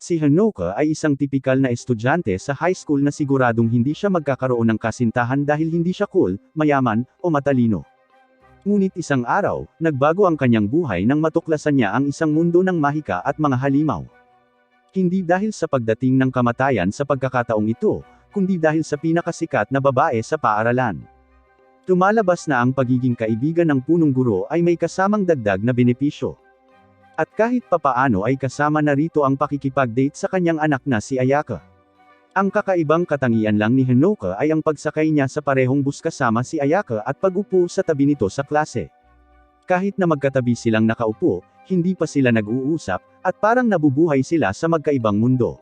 Si Hanoka ay isang tipikal na estudyante sa high school na siguradong hindi siya magkakaroon ng kasintahan dahil hindi siya cool, mayaman, o matalino. Ngunit isang araw, nagbago ang kanyang buhay nang matuklasan niya ang isang mundo ng mahika at mga halimaw. Hindi dahil sa pagdating ng kamatayan sa pagkakataong ito, kundi dahil sa pinakasikat na babae sa paaralan. Lumalabas na ang pagiging kaibigan ng punong guro ay may kasamang dagdag na benepisyo. At kahit papaano ay kasama na rito ang pakikipag-date sa kanyang anak na si Ayaka. Ang kakaibang katangian lang ni Hanoka ay ang pagsakay niya sa parehong bus kasama si Ayaka at pag-upo sa tabi nito sa klase. Kahit na magkatabi silang nakaupo, hindi pa sila nag-uusap, at parang nabubuhay sila sa magkaibang mundo.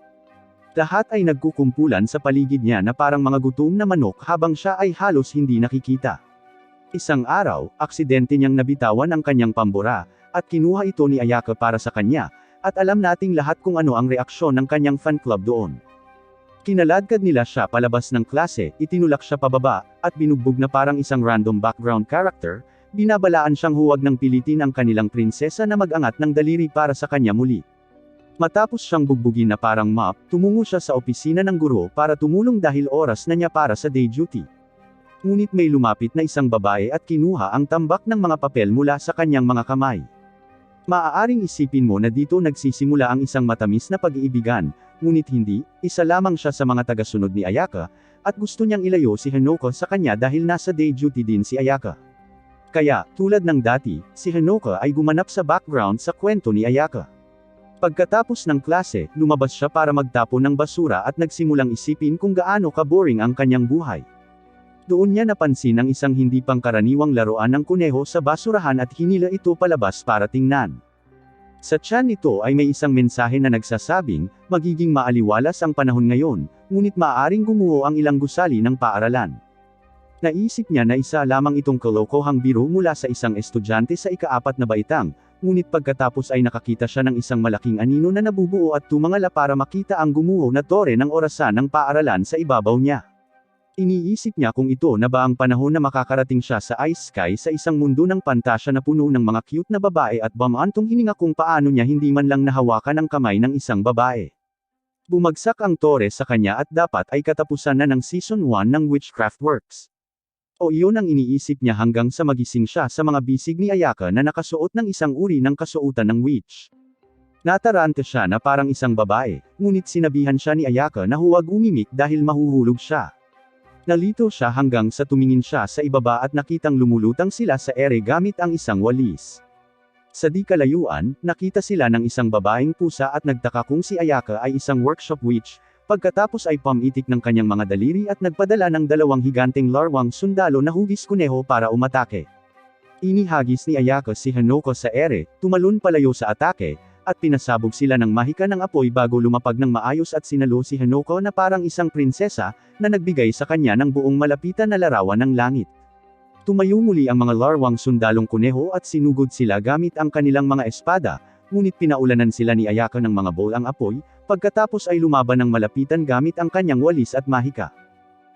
Lahat ay nagkukumpulan sa paligid niya na parang mga gutom na manok habang siya ay halos hindi nakikita. Isang araw, aksidente niyang nabitawan ang kanyang pambura, at kinuha ito ni Ayaka para sa kanya, at alam nating lahat kung ano ang reaksyon ng kanyang fan club doon. Kinaladkad nila siya palabas ng klase, itinulak siya pababa, at binugbog na parang isang random background character, binabalaan siyang huwag ng pilitin ang kanilang prinsesa na mag-angat ng daliri para sa kanya muli. Matapos siyang bugbugin na parang mop, tumungo siya sa opisina ng guro para tumulong dahil oras na niya para sa day duty. Ngunit may lumapit na isang babae at kinuha ang tambak ng mga papel mula sa kanyang mga kamay. Maaaring isipin mo na dito nagsisimula ang isang matamis na pag-iibigan, ngunit hindi, isa lamang siya sa mga tagasunod ni Ayaka, at gusto niyang ilayo si Hanoka sa kanya dahil nasa day duty din si Ayaka. Kaya, tulad ng dati, si Hanoka ay gumanap sa background sa kwento ni Ayaka. Pagkatapos ng klase, lumabas siya para magtapon ng basura at nagsimulang isipin kung gaano ka-boring ang kanyang buhay. Doon niya napansin ang isang hindi pangkaraniwang laruan ng kuneho sa basurahan at hinila ito palabas para tingnan. Sa tiyan nito ay may isang mensahe na nagsasabing, magiging maaliwalas ang panahon ngayon, ngunit maaaring gumuho ang ilang gusali ng paaralan. Naisip niya na isa lamang itong kalokohang biro mula sa isang estudyante sa ika-4 na baitang, ngunit pagkatapos ay nakakita siya ng isang malaking anino na nabubuo at tumangala para makita ang gumuho na tore ng orasan ng paaralan sa ibabaw niya. Iniisip niya kung ito na ba ang panahon na makakarating siya sa ice sky sa isang mundo ng pantasya na puno ng mga cute na babae at bumantong hininga kung paano niya hindi man lang nahawakan ang kamay ng isang babae. Bumagsak ang tore sa kanya at dapat ay katapusan na ng season 1 ng Witchcraft Works. O iyon ang iniisip niya hanggang sa magising siya sa mga bisig ni Ayaka na nakasuot ng isang uri ng kasuotan ng witch. Nataranta siya na parang isang babae, ngunit sinabihan siya ni Ayaka na huwag umimik dahil mahuhulog siya. Nalito siya hanggang sa tumingin siya sa ibaba at nakitang lumulutang sila sa ere gamit ang isang walis. Sa di kalayuan, nakita sila ng isang babaeng pusa at nagtaka kung si Ayaka ay isang workshop witch, pagkatapos ay pamitik ng kanyang mga daliri at nagpadala ng 2 higanteng larwang sundalo na hugis kuneho para umatake. Inihagis ni Ayaka si Hanoka sa ere, tumalon palayo sa atake, at pinasabog sila ng mahika ng apoy bago lumapag ng maayos at sinalo si Hanoka na parang isang prinsesa, na nagbigay sa kanya ng buong malapitan na larawan ng langit. Tumayo muli ang mga larwang sundalong kuneho at sinugod sila gamit ang kanilang mga espada, ngunit pinaulanan sila ni Ayaka ng mga bolang apoy, pagkatapos ay lumaban ng malapitan gamit ang kanyang walis at mahika.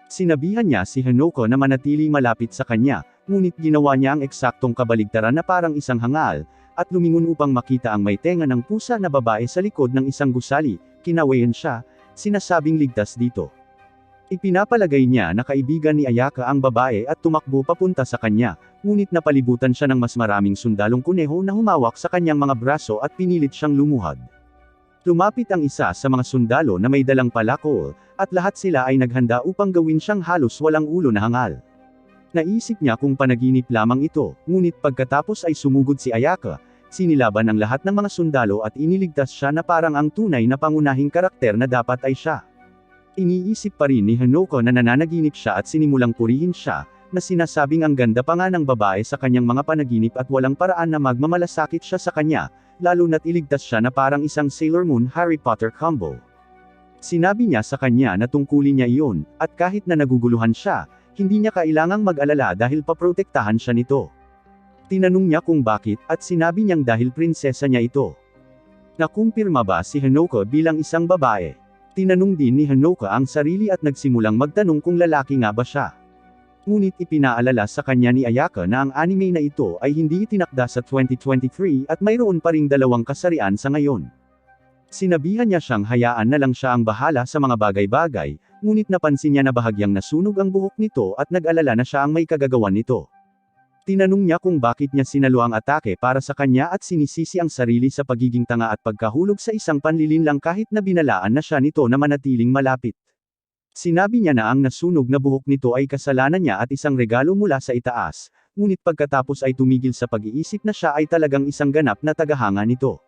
Sinabihan niya si Hanoka na manatili malapit sa kanya, ngunit ginawa niya ang eksaktong kabaligtaran na parang isang hangal, at lumingon upang makita ang may tenga ng pusa na babae sa likod ng isang gusali. Kinawayan siya, sinasabing ligtas dito. Ipinapalagay niya na kaibigan ni Ayaka ang babae at tumakbo papunta sa kanya, ngunit napalibutan siya ng mas maraming sundalong kuneho na humawak sa kanyang mga braso at pinilit siyang lumuhad. Lumapit ang isa sa mga sundalo na may dalang palakol, at lahat sila ay naghanda upang gawin siyang halos walang ulo na hangal. Naisip niya kung panaginip lamang ito, ngunit pagkatapos ay sumugod si Ayaka, sinilaban ang lahat ng mga sundalo at iniligtas siya na parang ang tunay na pangunahing karakter na dapat ay siya. Iniisip pa rin ni Hanoka na nananaginip siya at sinimulang purihin siya, na sinasabing ang ganda pa nga ng babae sa kanyang mga panaginip at walang paraan na magmamalasakit siya sa kanya, lalo na't iligtas siya na parang isang Sailor Moon Harry Potter combo. Sinabi niya sa kanya na tungkulin niya iyon, at kahit na naguguluhan siya, hindi niya kailangang mag-alala dahil paprotektahan siya nito. Tinanong niya kung bakit, at sinabi niyang dahil prinsesa niya ito. Nakumpirma ba si Hanoka bilang isang babae? Tinanong din ni Hanoka ang sarili at nagsimulang magtanong kung lalaki nga ba siya. Ngunit ipinaalala sa kanya ni Ayaka na ang anime na ito ay hindi itinakda sa 2023 at mayroon pa ring 2 kasarian sa ngayon. Sinabihan niya siyang hayaan na lang siya ang bahala sa mga bagay-bagay, ngunit napansin niya na bahagyang nasunog ang buhok nito at nag-alala na siya ang may kagagawan nito. Tinanong niya kung bakit niya sinalo ang atake para sa kanya at sinisisi ang sarili sa pagiging tanga at pagkahulog sa isang panlilinlang kahit na binalaan na siya nito na manatiling malapit. Sinabi niya na ang nasunog na buhok nito ay kasalanan niya at isang regalo mula sa itaas, ngunit pagkatapos ay tumigil sa pag-iisip na siya ay talagang isang ganap na tagahanga nito.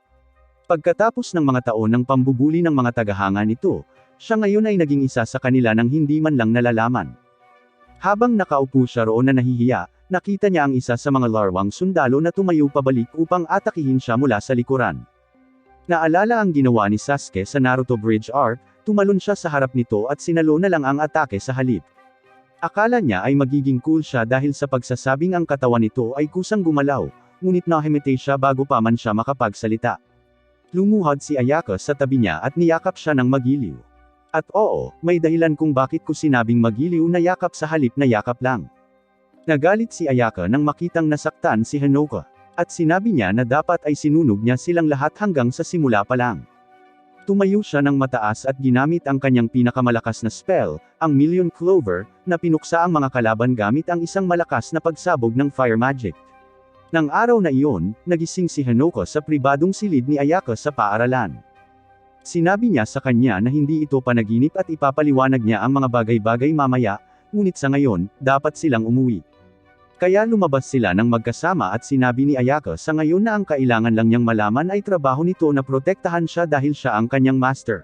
Pagkatapos ng mga taon ng pambubuli ng mga tagahanga nito, siya ngayon ay naging isa sa kanila nang hindi man lang nalalaman. Habang nakaupo siya roon na nahihiya, nakita niya ang isa sa mga larwang sundalo na tumayo pabalik upang atakihin siya mula sa likuran. Naalala ang ginawa ni Sasuke sa Naruto Bridge Arc, tumalon siya sa harap nito at sinalo na lang ang atake sa halip. Akala niya ay magiging cool siya dahil sa pagsasabing ang katawan nito ay kusang gumalaw, ngunit nahimete siya bago pa man siya makapagsalita. Lumuhod si Ayaka sa tabi niya at niyakap siya ng magiliw. At oo, may dahilan kung bakit ko sinabing magiliw na yakap sa halip na yakap lang. Nagalit si Ayaka nang makitang nasaktan si Hinoka, at sinabi niya na dapat ay sinunog niya silang lahat hanggang sa simula pa lang. Tumayo siya ng mataas at ginamit ang kanyang pinakamalakas na spell, ang Million Clover, na pinuksa ang mga kalaban gamit ang isang malakas na pagsabog ng fire magic. Nang araw na iyon, nagising si Hinoka sa pribadong silid ni Ayaka sa paaralan. Sinabi niya sa kanya na hindi ito panaginip at ipapaliwanag niya ang mga bagay-bagay mamaya, ngunit sa ngayon, dapat silang umuwi. Kaya lumabas sila ng magkasama at sinabi ni Ayaka sa ngayon na ang kailangan lang niyang malaman ay trabaho nito na protektahan siya dahil siya ang kanyang master.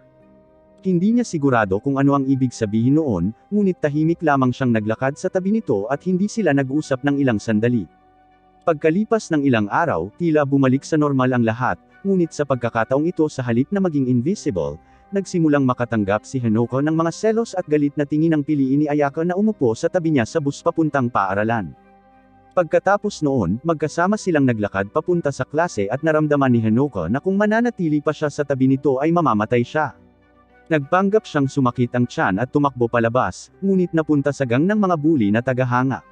Hindi niya sigurado kung ano ang ibig sabihin noon, ngunit tahimik lamang siyang naglakad sa tabi nito at hindi sila nag-usap ng ilang sandali. Pagkalipas ng ilang araw, tila bumalik sa normal ang lahat, ngunit sa pagkakataong ito sa halip na maging invisible, nagsimulang makatanggap si Hinoka ng mga selos at galit na tingin ng piliin ni Ayaka na umupo sa tabi niya sa bus papuntang paaralan. Pagkatapos noon, magkasama silang naglakad papunta sa klase at naramdaman ni Hinoka na kung mananatili pa siya sa tabi nito ay mamamatay siya. Nagpanggap siyang sumakit ang tiyan at tumakbo palabas, ngunit napunta sa gang ng mga bully na tagahanga.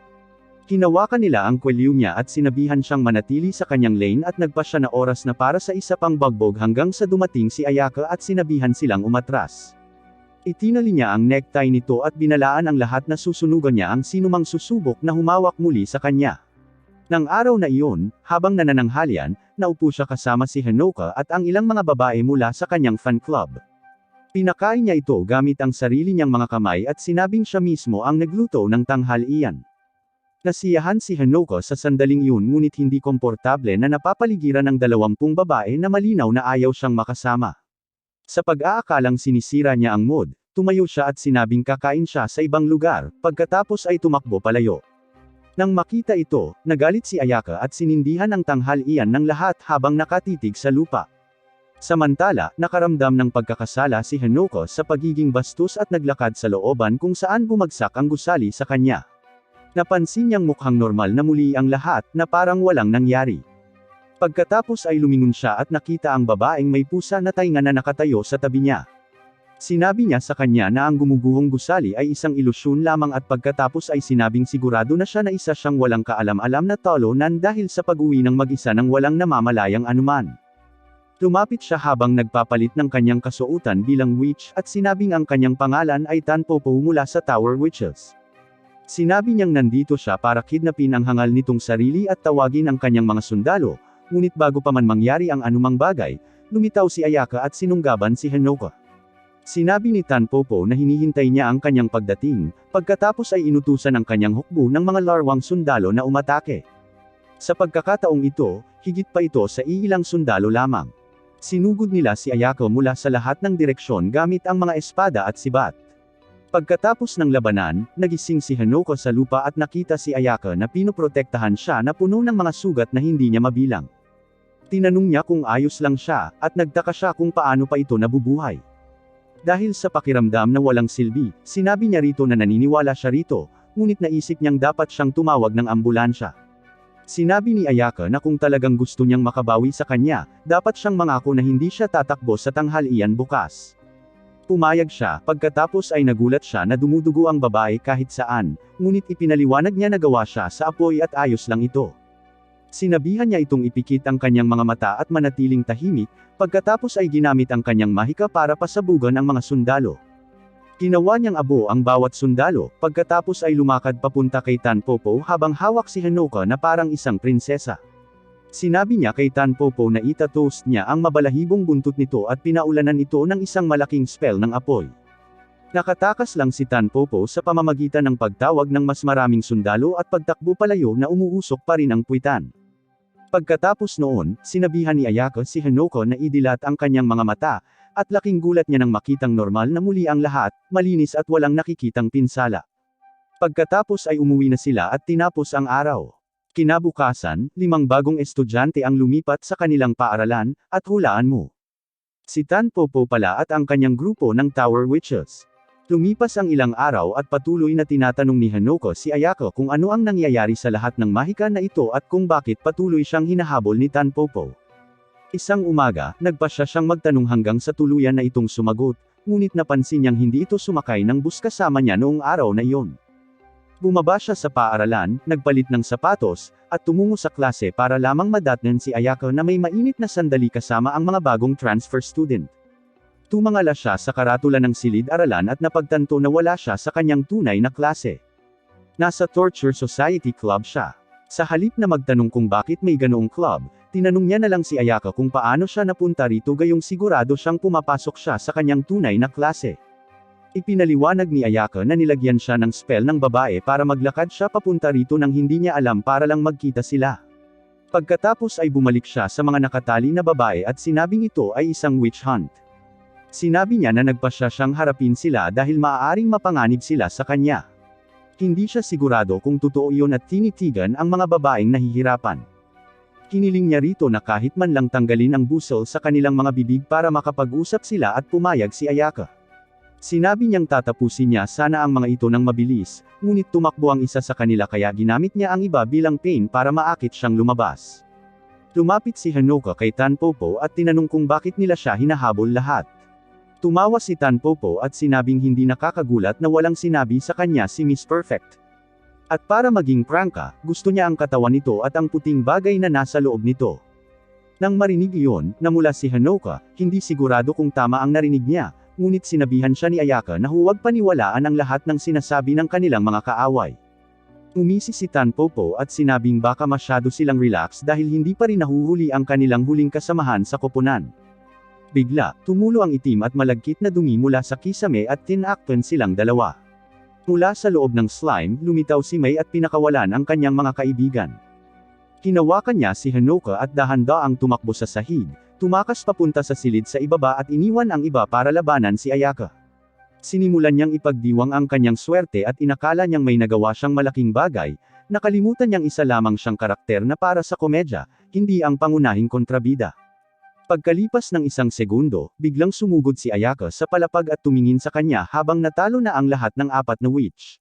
Hinawakan nila ang kwelyo niya at sinabihan siyang manatili sa kanyang lane at nagpa siya na oras na para sa isa pang bagbog hanggang sa dumating si Ayaka at sinabihan silang umatras. Itinali niya ang necktie nito at binalaan ang lahat na susunugan niya ang sinumang susubok na humawak muli sa kanya. Nang araw na iyon, habang nanananghalian, naupo siya kasama si Hinoka at ang ilang mga babae mula sa kanyang fan club. Pinakain niya ito gamit ang sarili niyang mga kamay at sinabing siya mismo ang nagluto ng tanghalian. Nasiyahan si Hinoka sa sandaling iyon ngunit hindi komportable na napapaligiran ng 20 babae na malinaw na ayaw siyang makasama. Sa pag-aakalang sinisira niya ang mood, tumayo siya at sinabing kakain siya sa ibang lugar, pagkatapos ay tumakbo palayo. Nang makita ito, nagalit si Ayaka at sinindihan ang tanghalian ng lahat habang nakatitig sa lupa. Samantala, nakaramdam ng pagkakasala si Hinoka sa pagiging bastos at naglakad sa looban kung saan bumagsak ang gusali sa kanya. Napansin niyang mukhang normal na muli ang lahat, na parang walang nangyari. Pagkatapos ay lumingon siya at nakita ang babaeng may pusa na tainga na nakatayo sa tabi niya. Sinabi niya sa kanya na ang gumuguhong gusali ay isang ilusyon lamang at pagkatapos ay sinabing sigurado na siya na isa siyang walang kaalam-alam na talonan dahil sa pag-uwi ng mag-isa ng walang namamalayang anuman. Lumapit siya habang nagpapalit ng kanyang kasuotan bilang witch at sinabing ang kanyang pangalan ay Tanpopo mula sa Tower Witches. Sinabi niyang nandito siya para kidnapin ang hangal nitong sarili at tawagin ang kanyang mga sundalo, ngunit bago pa man mangyari ang anumang bagay, lumitaw si Ayaka at sinunggaban si Hinoka. Sinabi ni Tanpopo na hinihintay niya ang kanyang pagdating, pagkatapos ay inutusan ang kanyang hukbo ng mga larwang sundalo na umatake. Sa pagkakataong ito, higit pa ito sa iilang sundalo lamang. Sinugod nila si Ayaka mula sa lahat ng direksyon gamit ang mga espada at sibat. Pagkatapos ng labanan, nagising si Hinoka sa lupa at nakita si Ayaka na pinoprotektahan siya na puno ng mga sugat na hindi niya mabilang. Tinanong niya kung ayos lang siya, at nagtaka siya kung paano pa ito nabubuhay. Dahil sa pakiramdam na walang silbi, sinabi niya rito na naniniwala siya rito, ngunit naisip niyang dapat siyang tumawag ng ambulansya. Sinabi ni Ayaka na kung talagang gusto niyang makabawi sa kanya, dapat siyang mangako na hindi siya tatakbo sa tanghalian bukas. Pumayag siya, pagkatapos ay nagulat siya na dumudugo ang babae kahit saan, ngunit ipinaliwanag niya na gawa siya sa apoy at ayos lang ito. Sinabihan niya itong ipikit ang kanyang mga mata at manatiling tahimik, pagkatapos ay ginamit ang kanyang mahika para pasabugan ang mga sundalo. Ginawa niyang abo ang bawat sundalo, pagkatapos ay lumakad papunta kay Tanpopo habang hawak si Hanoka na parang isang prinsesa. Sinabi niya kay Tanpopo na ita-toast niya ang mabalahibong buntot nito at pinaulanan ito ng isang malaking spell ng apoy. Nakatakas lang si Tanpopo sa pamamagitan ng pagtawag ng mas maraming sundalo at pagtakbo palayo na umuusok pa rin ang puwitan. Pagkatapos noon, sinabihan ni Ayako si Hanoka na idilat ang kanyang mga mata, at laking gulat niya nang makitang normal na muli ang lahat, malinis at walang nakikitang pinsala. Pagkatapos ay umuwi na sila at tinapos ang araw. Kinabukasan, 5 bagong estudyante ang lumipat sa kanilang paaralan, at hulaan mo. Si Tanpopo pala at ang kanyang grupo ng Tower Witches. Lumipas ang ilang araw at patuloy na tinatanong ni Hanoka si Ayako kung ano ang nangyayari sa lahat ng mahika na ito at kung bakit patuloy siyang hinahabol ni Tanpopo. Isang umaga, nagpasya siyang magtanong hanggang sa tuluyan na itong sumagot, ngunit napansin niyang hindi ito sumakay ng bus kasama niya noong araw na iyon. Bumaba siya sa paaralan, nagpalit ng sapatos, at tumungo sa klase para lamang madatnan si Ayako na may mainit na sandali kasama ang mga bagong transfer student. Tumangala siya sa karatula ng silid-aralan at napagtanto na wala siya sa kanyang tunay na klase. Nasa Torture Society Club siya. Sa halip na magtanong kung bakit may ganoong club, tinanong niya na lang si Ayako kung paano siya napunta rito gayong sigurado siyang pumapasok siya sa kanyang tunay na klase. Ipinaliwanag ni Ayako na nilagyan siya ng spell ng babae para maglakad siya papunta rito nang hindi niya alam para lang magkita sila. Pagkatapos ay bumalik siya sa mga nakatali na babae at sinabing ito ay isang witch hunt. Sinabi niya na nagpasya siyang harapin sila dahil maaaring mapanganib sila sa kanya. Hindi siya sigurado kung totoo iyon at tinitigan ang mga babaeng nahihirapan. Hiniling niya rito na kahit man lang tanggalin ang busol sa kanilang mga bibig para makapag-usap sila at pumayag si Ayako. Sinabi niyang tatapusin niya sana ang mga ito ng mabilis, ngunit tumakbo ang isa sa kanila kaya ginamit niya ang iba bilang pain para maakit siyang lumabas. Lumapit si Hanoka kay Tanpopo at tinanong kung bakit nila siya hinahabol lahat. Tumawa si Tanpopo at sinabing hindi nakakagulat na walang sinabi sa kanya si Miss Perfect. At para maging prangka, gusto niya ang katawan nito at ang puting bagay na nasa loob nito. Nang marinig iyon, namula si Hanoka, hindi sigurado kung tama ang narinig niya, ngunit sinabihan siya ni Ayako na huwag paniwalaan ang lahat ng sinasabi ng kanilang mga kaaway. Umisi si Tanpopo at sinabing baka masyado silang relax dahil hindi pa rin nahuhuli ang kanilang huling kasamahan sa koponan. Bigla, tumulo ang itim at malagkit na dumi mula sa kisame at tinakpan silang dalawa. Mula sa loob ng slime, lumitaw si May at pinakawalan ang kanyang mga kaibigan. Hinawakan niya si Hanoka at dahan-daang tumakbo sa sahig, tumakas papunta sa silid sa ibaba at iniwan ang iba para labanan si Ayako. Sinimulan niyang ipagdiwang ang kanyang swerte at inakala niyang may nagawa siyang malaking bagay, nakalimutan niyang isa lamang siyang karakter na para sa komedya, hindi ang pangunahing kontrabida. Pagkalipas ng 1 segundo, biglang sumugod si Ayako sa palapag at tumingin sa kanya habang natalo na ang lahat ng 4 na witch.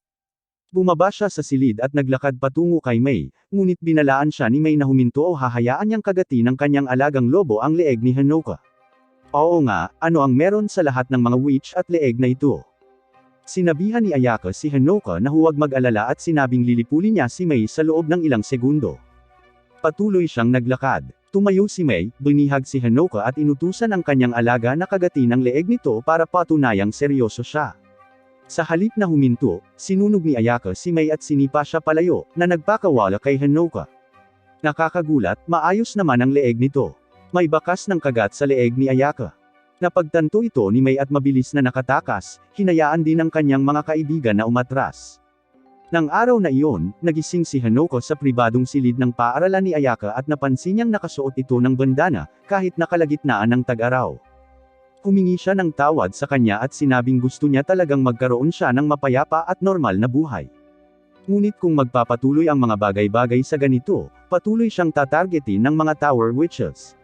Bumaba siya sa silid at naglakad patungo kay May, ngunit binalaan siya ni May na huminto o hahayaan niyang kagati ng kanyang alagang lobo ang leeg ni Hanoka. Oo nga, ano ang meron sa lahat ng mga witch at leeg na ito? Sinabihan ni Ayako si Hanoka na huwag mag-alala at sinabing lilipulin niya si May sa loob ng ilang segundo. Patuloy siyang naglakad. Tumayo si May, binihag si Hanoka at inutusan ang kanyang alaga na kagati ng leeg nito para patunayang seryoso siya. Sa halip na huminto, sinunog ni Ayako si May at sinipa siya palayo, na nagpakawala kay Hanoka. Nakakagulat, maayos naman ang leeg nito. May bakas ng kagat sa leeg ni Ayako. Napagtanto ito ni May at mabilis na nakatakas, hinayaan din ng kanyang mga kaibigan na umatras. Nang araw na iyon, nagising si Hanoka sa pribadong silid ng paaralan ni Ayako at napansin niyang nakasuot ito ng bandana, kahit nakalagitnaan ng tag-araw. Humingi siya ng tawad sa kanya at sinabing gusto niya talagang magkaroon siya ng mapayapa at normal na buhay. Ngunit kung magpapatuloy ang mga bagay-bagay sa ganito, patuloy siyang tatargetin ng mga Tower Witches.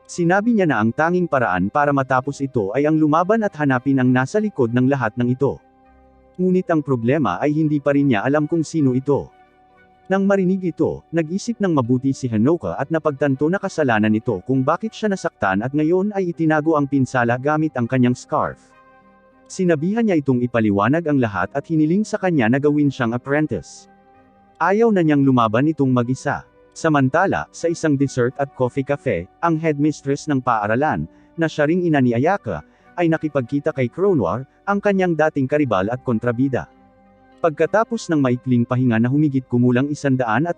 Sinabi niya na ang tanging paraan para matapos ito ay ang lumaban at hanapin ang nasa likod ng lahat ng ito. Ngunit ang problema ay hindi pa rin niya alam kung sino ito. Nang marinig ito, nag-isip ng mabuti si Hanoka at napagtanto na kasalanan nito kung bakit siya nasaktan at ngayon ay itinago ang pinsala gamit ang kanyang scarf. Sinabihan niya itong ipaliwanag ang lahat at hiniling sa kanya na gawin siyang apprentice. Ayaw na niyang lumaban itong mag-isa. Samantala, sa isang dessert at coffee cafe, ang headmistress ng paaralan, na siya ring ina ni Ayaka, ay nakipagkita kay Cronwar, ang kanyang dating karibal at kontrabida. Pagkatapos ng maikling pahinga na humigit kumulang 130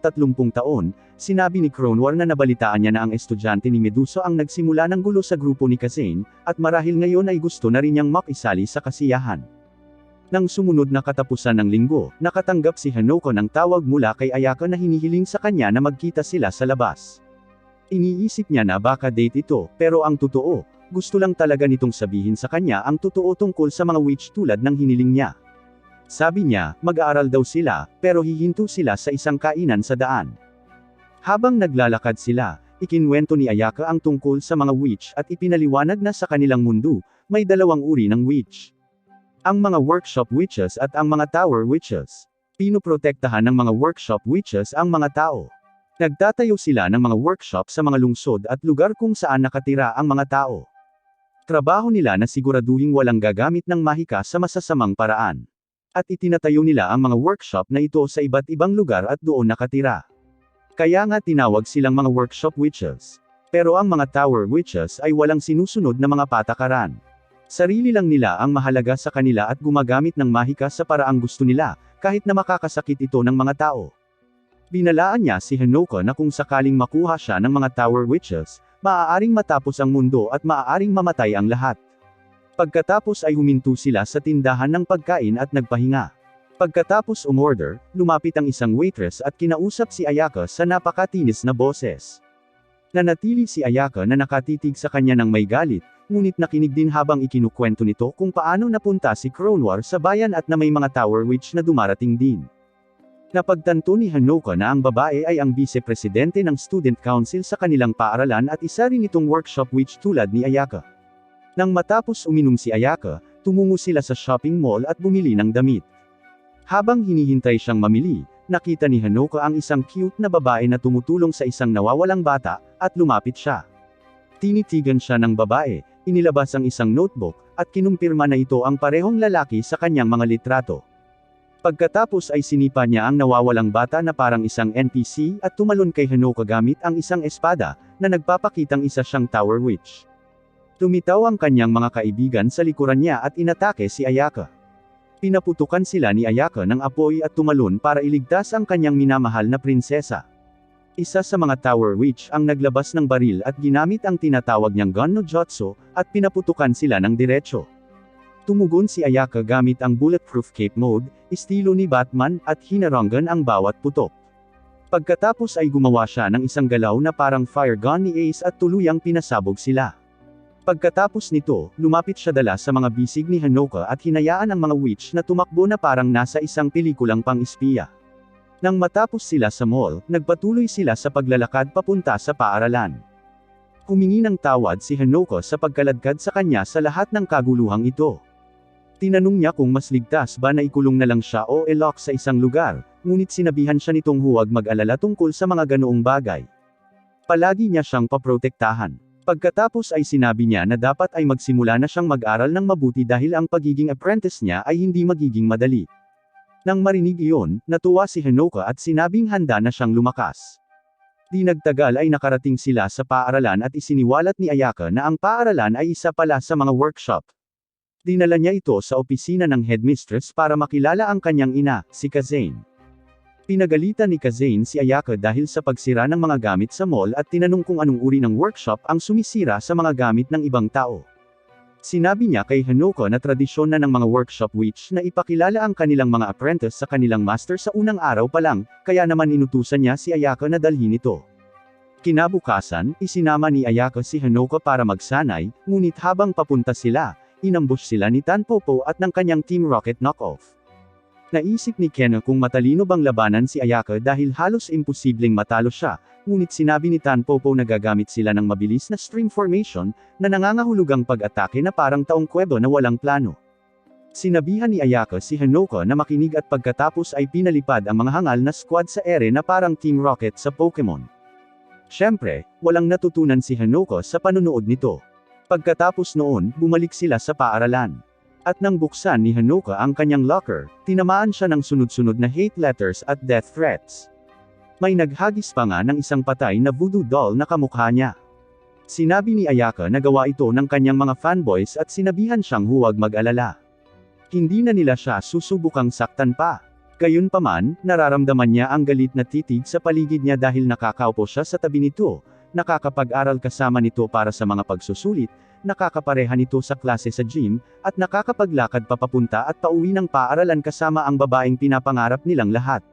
taon, sinabi ni Cronwar na nabalitaan niya na ang estudyante ni Medusa ang nagsimula ng gulo sa grupo ni Kazane, at marahil ngayon ay gusto na rin niyang makisali sa kasiyahan. Nang sumunod na katapusan ng linggo, nakatanggap si Hanoko ng tawag mula kay Ayaka na hinihiling sa kanya na magkita sila sa labas. Iniisip niya na baka date ito, pero ang totoo, gusto lang talaga nitong sabihin sa kanya ang totoo tungkol sa mga witch tulad ng hiniling niya. Sabi niya, mag-aaral daw sila, pero hihinto sila sa isang kainan sa daan. Habang naglalakad sila, ikinwento ni Ayaka ang tungkol sa mga witch at ipinaliwanag na sa kanilang mundo, may dalawang uri ng witch. Ang mga workshop witches at ang mga tower witches. Pinoprotektahan ng mga workshop witches ang mga tao. Nagtatayo sila ng mga workshop sa mga lungsod at lugar kung saan nakatira ang mga tao. Trabaho nila na siguraduhing walang gagamit ng mahika sa masasamang paraan. At itinatayo nila ang mga workshop na ito sa iba't ibang lugar at doon nakatira. Kaya nga tinawag silang mga workshop witches. Pero ang mga tower witches ay walang sinusunod na mga patakaran. Sarili lang nila ang mahalaga sa kanila at gumagamit ng mahika sa paraang gusto nila, kahit na makakasakit ito ng mga tao. Binalaan niya si Hanoko na kung sakaling makuha siya ng mga tower witches, maaaring matapos ang mundo at maaaring mamatay ang lahat. Pagkatapos ay huminto sila sa tindahan ng pagkain at nagpahinga. Pagkatapos umorder, lumapit ang isang waitress at kinausap si Ayaka sa napakatinis na boses. Nanatili si Ayaka na nakatitig sa kanya ng may galit, ngunit nakinig din habang ikinukwento nito kung paano napunta si Cronwar sa bayan at na may mga tower witch na dumarating din. Napagtanto ni Hanoko na ang babae ay ang vice-presidente ng student council sa kanilang paaralan at isa rin itong workshop witch tulad ni Ayaka. Nang matapos uminom si Ayaka, tumungo sila sa shopping mall at bumili ng damit. Habang hinihintay siyang mamili, nakita ni Hanoko ang isang cute na babae na tumutulong sa isang nawawalang bata, at lumapit siya. Tinitigan siya ng babae, inilabas ang isang notebook, at kinumpirma na ito ang parehong lalaki sa kanyang mga litrato. Pagkatapos ay sinipa niya ang nawawalang bata na parang isang NPC at tumalon kay Hanoko gamit ang isang espada, na nagpapakitang isa siyang tower witch. Tumitaw ang kanyang mga kaibigan sa likuran niya at inatake si Ayaka. Pinaputukan sila ni Ayaka ng apoy at tumalon para iligtas ang kanyang minamahal na prinsesa. Isa sa mga tower witch ang naglabas ng baril at ginamit ang tinatawag niyang gun no jutsu, at pinaputukan sila ng diretsyo. Tumugon si Ayaka gamit ang bulletproof cape mode, estilo ni Batman, at hinaranggan ang bawat putok. Pagkatapos ay gumawa siya ng isang galaw na parang fire gun ni Ace at tuluyang pinasabog sila. Pagkatapos nito, lumapit siya dala sa mga bisig ni Hanoko at hinayaan ang mga witch na tumakbo na parang nasa isang pelikulang pang-espiya. Nang matapos sila sa mall, nagpatuloy sila sa paglalakad papunta sa paaralan. Humingi ng tawad si Hanoko sa pagkaladkad sa kanya sa lahat ng kaguluhang ito. Tinanong niya kung mas ligtas ba na ikulong na lang siya o i-lock sa isang lugar, ngunit sinabihan siya nitong huwag mag-alala tungkol sa mga ganoong bagay. Palagi niya siyang paprotektahan. Pagkatapos ay sinabi niya na dapat ay magsimula na siyang mag-aral ng mabuti dahil ang pagiging apprentice niya ay hindi magiging madali. Nang marinig iyon, natuwa si Hanoko at sinabing handa na siyang lumakas. Di nagtagal ay nakarating sila sa paaralan at isiniwalat ni Ayaka na ang paaralan ay isa pala sa mga workshop. Dinala niya ito sa opisina ng headmistress para makilala ang kanyang ina, si Kazane. Pinagalitan ni Kazane si Ayaka dahil sa pagsira ng mga gamit sa mall at tinanong kung anong uri ng workshop ang sumisira sa mga gamit ng ibang tao. Sinabi niya kay Hanoko na tradisyon na ng mga workshop witch na ipakilala ang kanilang mga apprentice sa kanilang master sa unang araw pa lang, kaya naman inutusan niya si Ayaka na dalhin ito. Kinabukasan, isinama ni Ayaka si Hanoko para magsanay, ngunit habang papunta sila, inambush sila ni Tanpopo at ng kanyang Team Rocket knockoff. Naisip ni Ken kung matalino bang labanan si Ayaka dahil halos imposibleng matalo siya, ngunit sinabi ni Tanpopo na gagamit sila ng mabilis na stream formation, na nangangahulugang pag-atake na parang taong kwebo na walang plano. Sinabihan ni Ayaka si Hanoko na makinig at pagkatapos ay pinalipad ang mga hangal na squad sa ere na parang Team Rocket sa Pokemon. Siyempre, walang natutunan si Hanoko sa panunood nito. Pagkatapos noon, bumalik sila sa paaralan. At nang buksan ni Hanoko ang kanyang locker, tinamaan siya ng sunod-sunod na hate letters at death threats. May naghagis pa nga ng isang patay na voodoo doll na kamukha niya. Sinabi ni Ayaka na gawa ito ng kanyang mga fanboys at sinabihan siyang huwag mag-alala. Hindi na nila siya susubukang saktan pa. Gayunpaman, nararamdaman niya ang galit na titig sa paligid niya dahil nakakaupo siya sa tabi nito, nakakapag-aral kasama nito para sa mga pagsusulit, nakakapareha nito sa klase sa gym, at nakakapaglakad papapunta at pauwi ng paaralan kasama ang babaeng pinapangarap nilang lahat.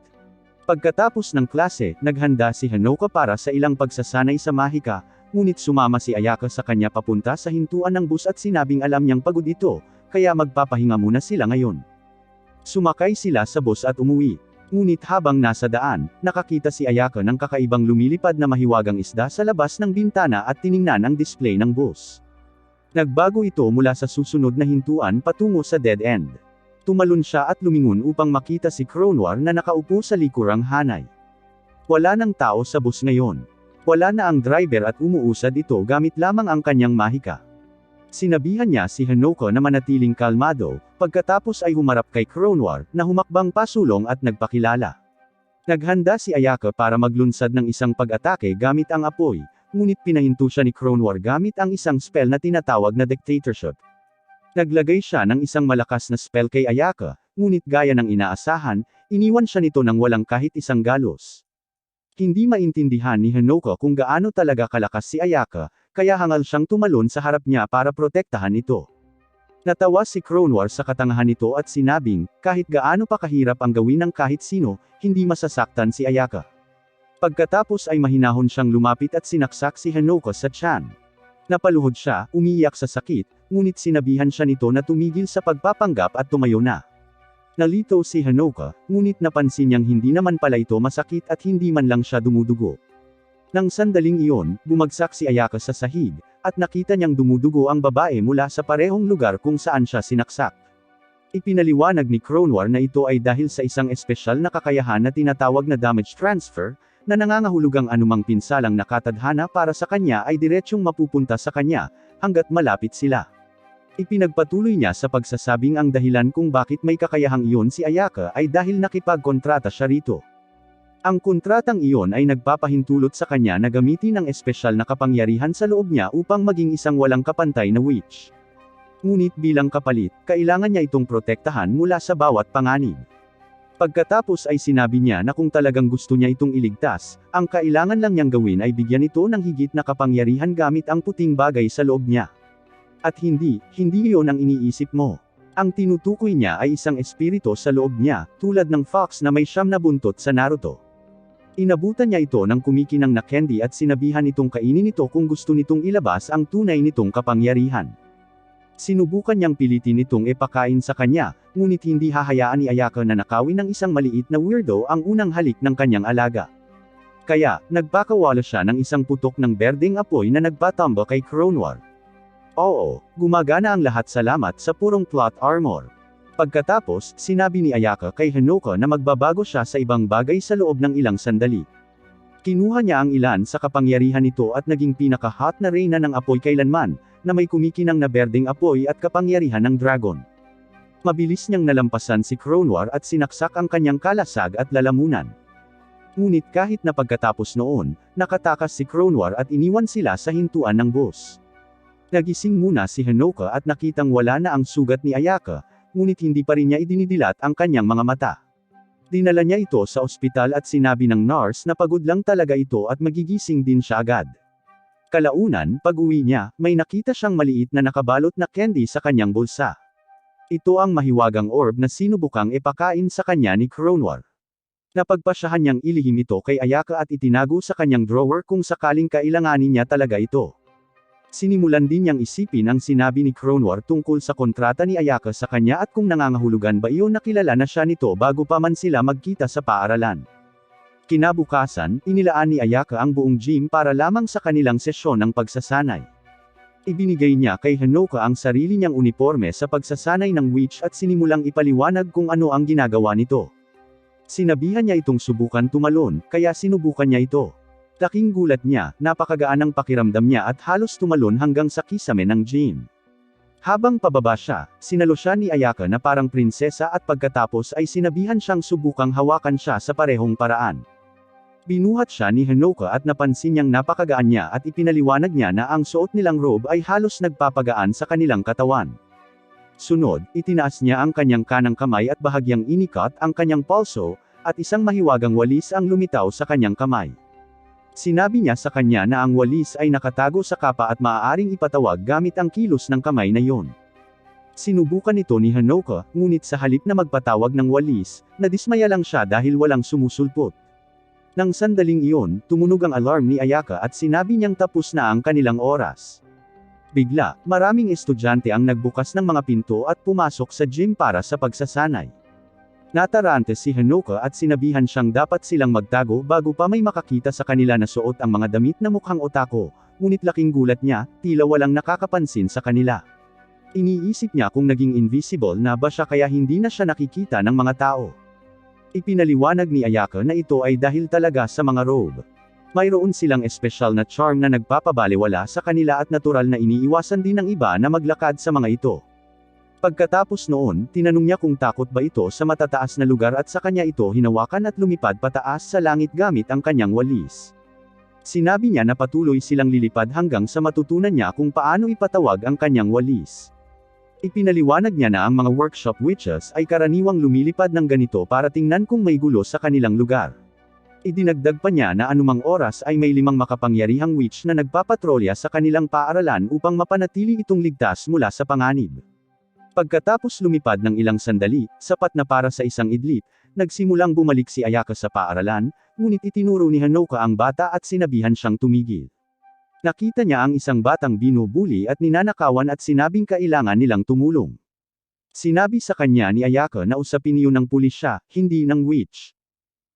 Pagkatapos ng klase, naghanda si Hanoka para sa ilang pagsasanay sa mahika, ngunit sumama si Ayaka sa kanya papunta sa hintuan ng bus at sinabing alam niyang pagod ito, kaya magpapahinga muna sila ngayon. Sumakay sila sa bus at umuwi. Ngunit habang nasa daan, nakakita si Ayaka ng kakaibang lumilipad na mahiwagang isda sa labas ng bintana at tiningnan ang display ng bus. Nagbago ito mula sa susunod na hintuan patungo sa dead end. Tumalon siya at lumingon upang makita si Kronwar na nakaupo sa likurang hanay. Wala nang tao sa bus ngayon. Wala na ang driver at umuusad ito gamit lamang ang kanyang mahika. Sinabihan niya si Hanoka na manatiling kalmado, pagkatapos ay humarap kay Kronwar, na humakbang pasulong at nagpakilala. Naghanda si Ayaka para maglunsad ng isang pag-atake gamit ang apoy, ngunit pinahinto siya ni Kronwar gamit ang isang spell na tinatawag na dictatorship. Naglagay siya ng isang malakas na spell kay Ayaka, ngunit gaya ng inaasahan, iniwan siya nito ng walang kahit isang galos. Hindi maintindihan ni Hanoka kung gaano talaga kalakas si Ayaka, kaya hangal siyang tumalon sa harap niya para protektahan ito. Natawa si Kronwar sa katangahan nito at sinabing, kahit gaano pa kahirap ang gawin ng kahit sino, hindi masasaktan si Ayaka. Pagkatapos ay mahinahon siyang lumapit at sinaksak si Hanoka sa tiyan. Napaluhod siya, umiiyak sa sakit, ngunit sinabihan siya nito na tumigil sa pagpapanggap at tumayo na. Nalito si Hanoka, ngunit napansin niyang hindi naman pala ito masakit at hindi man lang siya dumudugo. Nang sandaling iyon, bumagsak si Ayaka sa sahig, at nakita niyang dumudugo ang babae mula sa parehong lugar kung saan siya sinaksak. Ipinaliwanag ni Kronwar na ito ay dahil sa isang espesyal na kakayahan na tinatawag na damage transfer, na nangangahulugang anumang pinsalang nakatadhana para sa kanya ay diretsyong mapupunta sa kanya, hanggat malapit sila. Ipinagpatuloy niya sa pagsasabing ang dahilan kung bakit may kakayahang iyon si Ayaka ay dahil nakipagkontrata siya rito. Ang kontratang iyon ay nagpapahintulot sa kanya na gamitin ang espesyal na kapangyarihan sa loob niya upang maging isang walang kapantay na witch. Ngunit bilang kapalit, kailangan niya itong protektahan mula sa bawat panganib. Pagkatapos ay sinabi niya na kung talagang gusto niya itong iligtas, ang kailangan lang niyang gawin ay bigyan ito ng higit na kapangyarihan gamit ang puting bagay sa loob niya. At hindi iyon ang iniisip mo. Ang tinutukoy niya ay isang espiritu sa loob niya, tulad ng fox na may 9 na buntot sa Naruto. Inabutan niya ito ng kumikinang na candy at sinabihan itong kainin ito kung gusto nitong ilabas ang tunay nitong kapangyarihan. Sinubukan niyang pilitin itong ipakain sa kanya, ngunit hindi hahayaan ni Ayaka na nakawin ng isang maliit na weirdo ang unang halik ng kanyang alaga. Kaya, nagpakawala siya ng isang putok ng berdeng apoy na nagpatumba kay Kronwar. Oo, gumagana ang lahat salamat sa purong plot armor. Pagkatapos, sinabi ni Ayaka kay Hanoka na magbabago siya sa ibang bagay sa loob ng ilang sandali. Kinuha niya ang ilan sa kapangyarihan nito at naging pinaka-hot na reyna ng apoy kailanman, na may kumikinang na berdeng apoy at kapangyarihan ng dragon. Mabilis niyang nalampasan si Kronwar at sinaksak ang kanyang kalasag at lalamunan. Ngunit kahit na pagkatapos noon, nakatakas si Kronwar at iniwan sila sa hintuan ng bus. Nagising muna si Hanoka at nakitang wala na ang sugat ni Ayaka, ngunit hindi pa rin niya idinidilat ang kanyang mga mata. Dinala niya ito sa ospital at sinabi ng nurse na pagod lang talaga ito at magigising din siya agad. Kalaunan, pag-uwi niya, may nakita siyang maliit na nakabalot na candy sa kanyang bulsa. Ito ang mahiwagang orb na sinubukang ipakain sa kanya ni Kronwar. Napagpasyahan niyang ilihim ito kay Ayaka at itinago sa kanyang drawer kung sakaling kailanganin niya talaga ito. Sinimulan din niyang isipin ang sinabi ni Kronwar tungkol sa kontrata ni Ayaka sa kanya at kung nangangahulugan ba iyon na kilala na siya nito bago pa man sila magkita sa paaralan. Kinabukasan, inilaan ni Ayaka ang buong gym para lamang sa kanilang sesyon ng pagsasanay. Ibinigay niya kay Hanoka ang sarili niyang uniforme sa pagsasanay ng witch at sinimulang ipaliwanag kung ano ang ginagawa nito. Sinabihan niya itong subukan tumalon, kaya sinubukan niya ito. Laking gulat niya, napakagaan ang pakiramdam niya at halos tumalon hanggang sa kisame ng gym. Habang pababa siya, sinalo siya ni Ayaka na parang prinsesa at pagkatapos ay sinabihan siyang subukang hawakan siya sa parehong paraan. Binuhat siya ni Hanoka at napansin niyang napakagaan niya at ipinaliwanag niya na ang suot nilang robe ay halos nagpapagaan sa kanilang katawan. Sunod, itinaas niya ang kanyang kanang kamay at bahagyang inikat ang kanyang palso, at isang mahiwagang walis ang lumitaw sa kanyang kamay. Sinabi niya sa kanya na ang walis ay nakatago sa kapa at maaaring ipatawag gamit ang kilos ng kamay na iyon. Sinubukan ito ni Hanoka, ngunit sa halip na magpatawag ng walis, nadismaya lang siya dahil walang sumusulpot. Nang sandaling iyon, tumunog ang alarm ni Ayaka at sinabi niyang tapos na ang kanilang oras. Bigla, maraming estudyante ang nagbukas ng mga pinto at pumasok sa gym para sa pagsasanay. Natarante si Hanoka at sinabihan siyang dapat silang magtago bago pa may makakita sa kanila na suot ang mga damit na mukhang otako, ngunit laking gulat niya, tila walang nakakapansin sa kanila. Iniisip niya kung naging invisible na ba siya kaya hindi na siya nakikita ng mga tao. Ipinaliwanag ni Ayaka na ito ay dahil talaga sa mga robe. Mayroon silang espesyal na charm na nagpapabalewala sa kanila at natural na iniiwasan din ng iba na maglakad sa mga ito. Pagkatapos noon, tinanong niya kung takot ba ito sa matataas na lugar at sa kanya ito hinawakan at lumipad pataas sa langit gamit ang kanyang walis. Sinabi niya na patuloy silang lilipad hanggang sa matutunan niya kung paano ipatawag ang kanyang walis. Ipinaliwanag niya na ang mga workshop witches ay karaniwang lumilipad ng ganito para tingnan kung may gulo sa kanilang lugar. Idinagdag pa niya na anumang oras ay may 5 makapangyarihang witch na nagpapatrolya sa kanilang paaralan upang mapanatili itong ligtas mula sa panganib. Pagkatapos lumipad ng ilang sandali, sapat na para sa isang idlit, nagsimulang bumalik si Ayaka sa paaralan, ngunit itinuro ni Hanoka ang bata at sinabihan siyang tumigil. Nakita niya ang isang batang binubuli at ninanakawan at sinabing kailangan nilang tumulong. Sinabi sa kanya ni Ayaka na usapin iyon ng pulisya, hindi ng witch.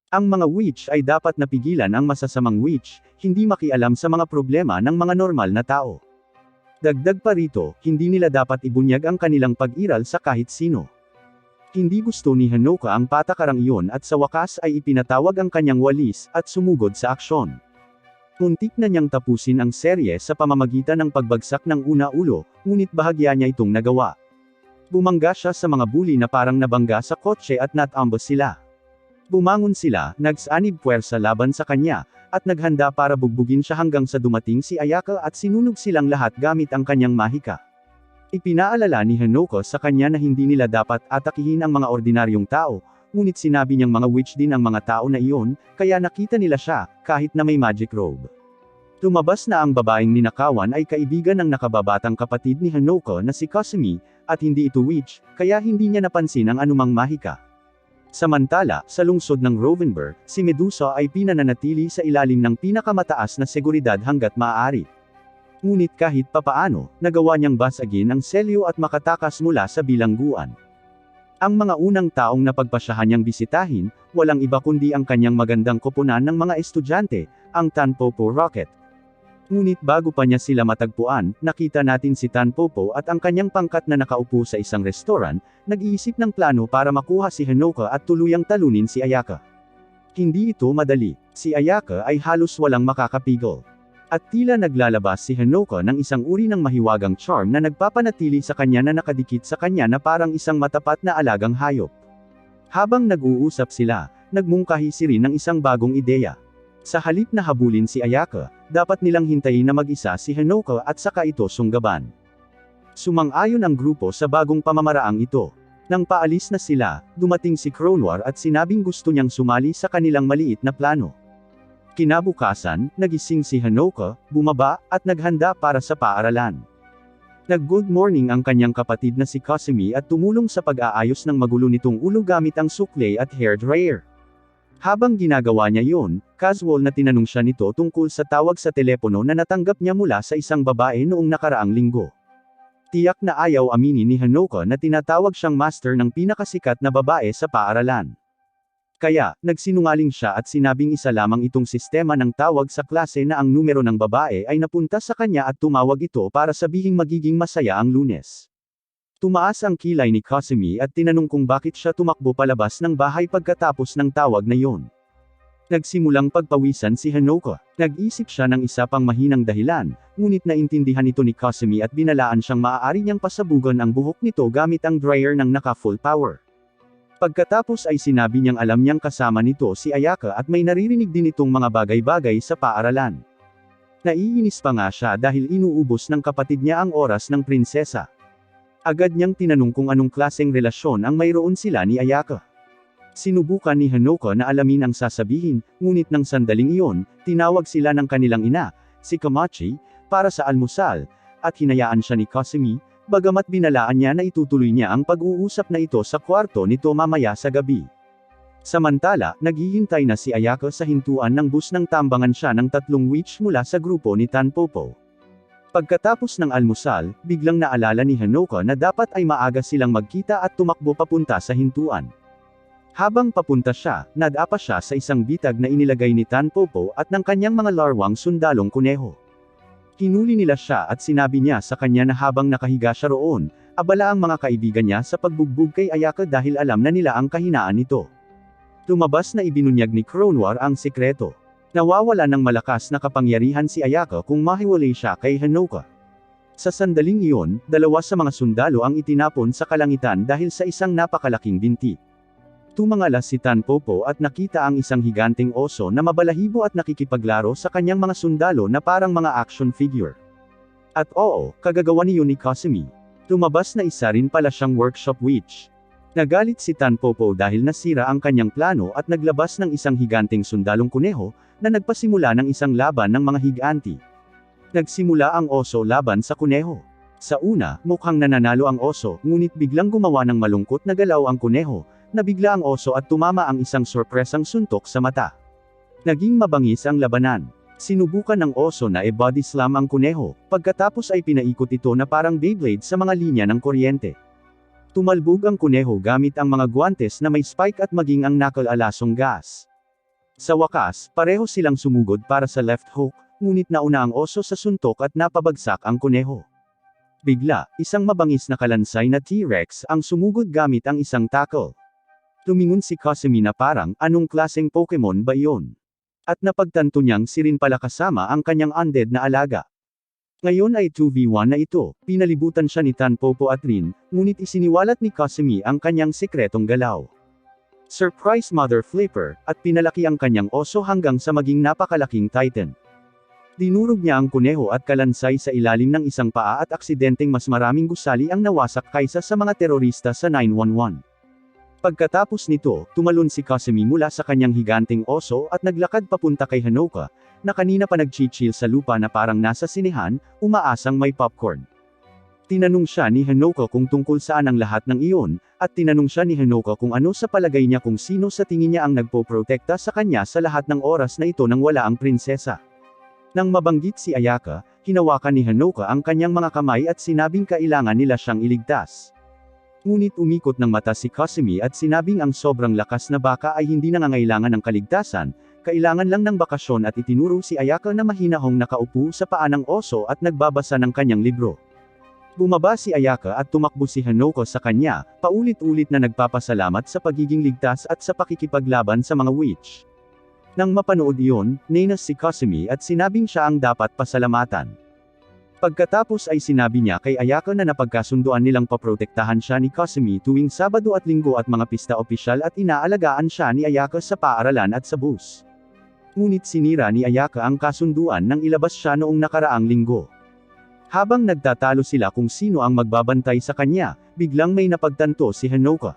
Ang mga witch ay dapat napigilan ang masasamang witch, hindi makialam sa mga problema ng mga normal na tao. Dagdag pa rito, hindi nila dapat ibunyag ang kanilang pag-iral sa kahit sino. Hindi gusto ni Hanoka ang patakarang iyon at sa wakas ay ipinatawag ang kanyang walis at sumugod sa aksyon. Muntik na niyang tapusin ang serye sa pamamagitan ng pagbagsak ng una ulo, ngunit bahagya niya itong nagawa. Bumangga siya sa mga bully na parang nabangga sa kotse at natambos sila. Bumangon sila, nagsanib puwersa laban sa kanya, at naghanda para bugbugin siya hanggang sa dumating si Ayaka at sinunog silang lahat gamit ang kanyang mahika. Ipinaalala ni Hanoka sa kanya na hindi nila dapat atakihin ang mga ordinaryong tao, ngunit sinabi niyang mga witch din ang mga tao na iyon, kaya nakita nila siya, kahit na may magic robe. Lumabas na ang babaeng ninakawan ay kaibigan ng nakababatang kapatid ni Hanoka na si Kasumi, at hindi ito witch, kaya hindi niya napansin ang anumang mahika. Samantala, sa lungsod ng Rovenberg, si Medusa ay pinananatili sa ilalim ng pinakamataas na seguridad hangga't maaari. Ngunit kahit papaano, nagawa niyang basagin ang selyo at makatakas mula sa bilangguan. Ang mga unang taong napagpasyahan niyang bisitahin, walang iba kundi ang kanyang magandang koponan ng mga estudyante, ang Tanpopo Rocket. Ngunit bago pa niya sila matagpuan, nakita natin si Tanpopo at ang kanyang pangkat na nakaupo sa isang restaurant, nag-iisip ng plano para makuha si Hanoka at tuluyang talunin si Ayaka. Hindi ito madali. Si Ayaka ay halos walang makakapigil. At tila naglalabas si Hanoka ng isang uri ng mahiwagang charm na nagpapanatili sa kanya na nakadikit sa kanya na parang isang matapat na alagang hayop. Habang nag-uusap sila, nagmungkahi si Rin ng isang bagong ideya. Sa halip na habulin si Ayaka, dapat nilang hintayin na mag-isa si Hanoka at saka ito sunggaban. Sumang-ayon ang grupo sa bagong pamamaraang ito. Nang paalis na sila, dumating si Kronwar at sinabing gusto niyang sumali sa kanilang maliit na plano. Kinabukasan, nagising si Hanoka, bumaba, at naghanda para sa paaralan. Nag-good morning ang kanyang kapatid na si Kasumi at tumulong sa pag-aayos ng magulo nitong ulo gamit ang sukle at hair dryer. Habang ginagawa niya yon, casual na tinanong siya nito tungkol sa tawag sa telepono na natanggap niya mula sa isang babae noong nakaraang linggo. Tiyak na ayaw aminin ni Hanoka na tinatawag siyang master ng pinakasikat na babae sa paaralan. Kaya, nagsinungaling siya at sinabing isa lamang itong sistema ng tawag sa klase na ang numero ng babae ay napunta sa kanya at tumawag ito para sabihing magiging masaya ang Lunes. Tumaas ang kilay ni Kasumi at tinanong kung bakit siya tumakbo palabas ng bahay pagkatapos ng tawag na yon. Nagsimulang pagpawisan si Hanoka. Nag-isip siya ng isa pang mahinang dahilan, ngunit naintindihan ito ni Kasumi at binalaan siyang maaari niyang pasabugan ang buhok nito gamit ang dryer ng naka-full power. Pagkatapos ay sinabi niyang alam niyang kasama nito si Ayaka at may naririnig din itong mga bagay-bagay sa paaralan. Naiinis pa nga siya dahil inuubos ng kapatid niya ang oras ng prinsesa. Agad niyang tinanong kung anong klaseng relasyon ang mayroon sila ni Ayaka. Sinubukan ni Hanoka na alamin ang sasabihin, ngunit nang sandaling iyon, tinawag sila ng kanilang ina, si Komachi, para sa almusal, at hinayaan siya ni Kasumi, bagamat binalaan niya na itutuloy niya ang pag-uusap na ito sa kwarto nito mamaya sa gabi. Samantala, naghihintay na si Ayaka sa hintuan ng bus nang tambangan siya ng 3 witch mula sa grupo ni Tanpopo. Pagkatapos ng almusal, biglang naalala ni Hanoka na dapat ay maaga silang magkita at tumakbo papunta sa hintuan. Habang papunta siya, nadapa siya sa isang bitag na inilagay ni Tanpopo at ng kanyang mga larwang sundalong kuneho. Hinuli nila siya at sinabi niya sa kanya na habang nakahiga siya roon, abala ang mga kaibigan niya sa pagbugbog kay Ayaka dahil alam na nila ang kahinaan nito. Lumabas na ibinunyag ni Kronwar ang sikreto. Nawawala ng malakas na kapangyarihan si Ayaka kung mahiwalay siya kay Hanoka. Sa sandaling iyon, 2 sa mga sundalo ang itinapon sa kalangitan dahil sa isang napakalaking binti. Tumangala si Tanpopo at nakita ang isang higanteng oso na mabalahibo at nakikipaglaro sa kanyang mga sundalo na parang mga action figure. At oo, kagagawa niyo ni Kasumi. Lumabas na isa rin pala siyang workshop witch. Nagalit si Tanpopo dahil nasira ang kanyang plano at naglabas ng isang higanteng sundalong kuneho, na nagpasimula ng isang laban ng mga higanti. Nagsimula ang oso laban sa kuneho. Sa una, mukhang nananalo ang oso, ngunit biglang gumawa ng malungkot na galaw ang kuneho, nabigla ang oso at tumama ang isang sorpresang suntok sa mata. Naging mabangis ang labanan. Sinubukan ng oso na body slam ang kuneho, pagkatapos ay pinaikot ito na parang Beyblade sa mga linya ng kuryente. Tumalbog ang kuneho gamit ang mga guwantes na may spike at maging ang knuckle-alasong gas. Sa wakas, pareho silang sumugod para sa left hook, ngunit nauna ang oso sa suntok at napabagsak ang kuneho. Bigla, isang mabangis na kalansay na T-Rex ang sumugod gamit ang isang tackle. Tumingon si Kasumi na parang, anong klaseng Pokemon ba iyon? At napagtanto niyang si Rin pala kasama ang kanyang undead na alaga. Ngayon ay 2v1 na ito, pinalibutan siya ni Tanpopo at Rin, ngunit isiniwalat ni Kasumi ang kanyang sikretong galaw. Surprise Mother Flipper, at pinalaki ang kanyang oso hanggang sa maging napakalaking Titan. Dinurog niya ang kuneho at kalansay sa ilalim ng isang paa at aksidenteng mas maraming gusali ang nawasak kaysa sa mga terorista sa 911. Pagkatapos nito, tumalon si Kasumi mula sa kanyang higanteng oso at naglakad papunta kay Hanoka, na kanina pa nagchichill sa lupa na parang nasa sinehan, umaasang may popcorn. Tinanong siya ni Hanoka kung tungkol saan ang lahat ng iyon, at tinanong siya ni Hanoka kung ano sa palagay niya kung sino sa tingin niya ang nagpoprotekta sa kanya sa lahat ng oras na ito nang wala ang prinsesa. Nang mabanggit si Ayaka, hinawakan ni Hanoka ang kanyang mga kamay at sinabing kailangan nila siyang iligtas. Ngunit umikot ng mata si Kasumi at sinabing ang sobrang lakas na baka ay hindi nangangailangan ng kaligtasan, kailangan lang ng bakasyon at itinuro si Ayaka na mahinahong nakaupo sa paa ng oso at nagbabasa ng kanyang libro. Bumaba si Ayaka at tumakbo si Hanoka sa kanya, paulit-ulit na nagpapasalamat sa pagiging ligtas at sa pakikipaglaban sa mga witch. Nang mapanood iyon, nainas si Kasumi at sinabing siya ang dapat pasalamatan. Pagkatapos ay sinabi niya kay Ayaka na napagkasunduan nilang paprotektahan siya ni Kasumi tuwing Sabado at Linggo at mga pista opisyal at inaalagaan siya ni Ayaka sa paaralan at sa bus. Ngunit sinira ni Ayaka ang kasunduan nang ilabas siya noong nakaraang linggo. Habang nagtatalo sila kung sino ang magbabantay sa kanya, biglang may napagtanto si Hanoka.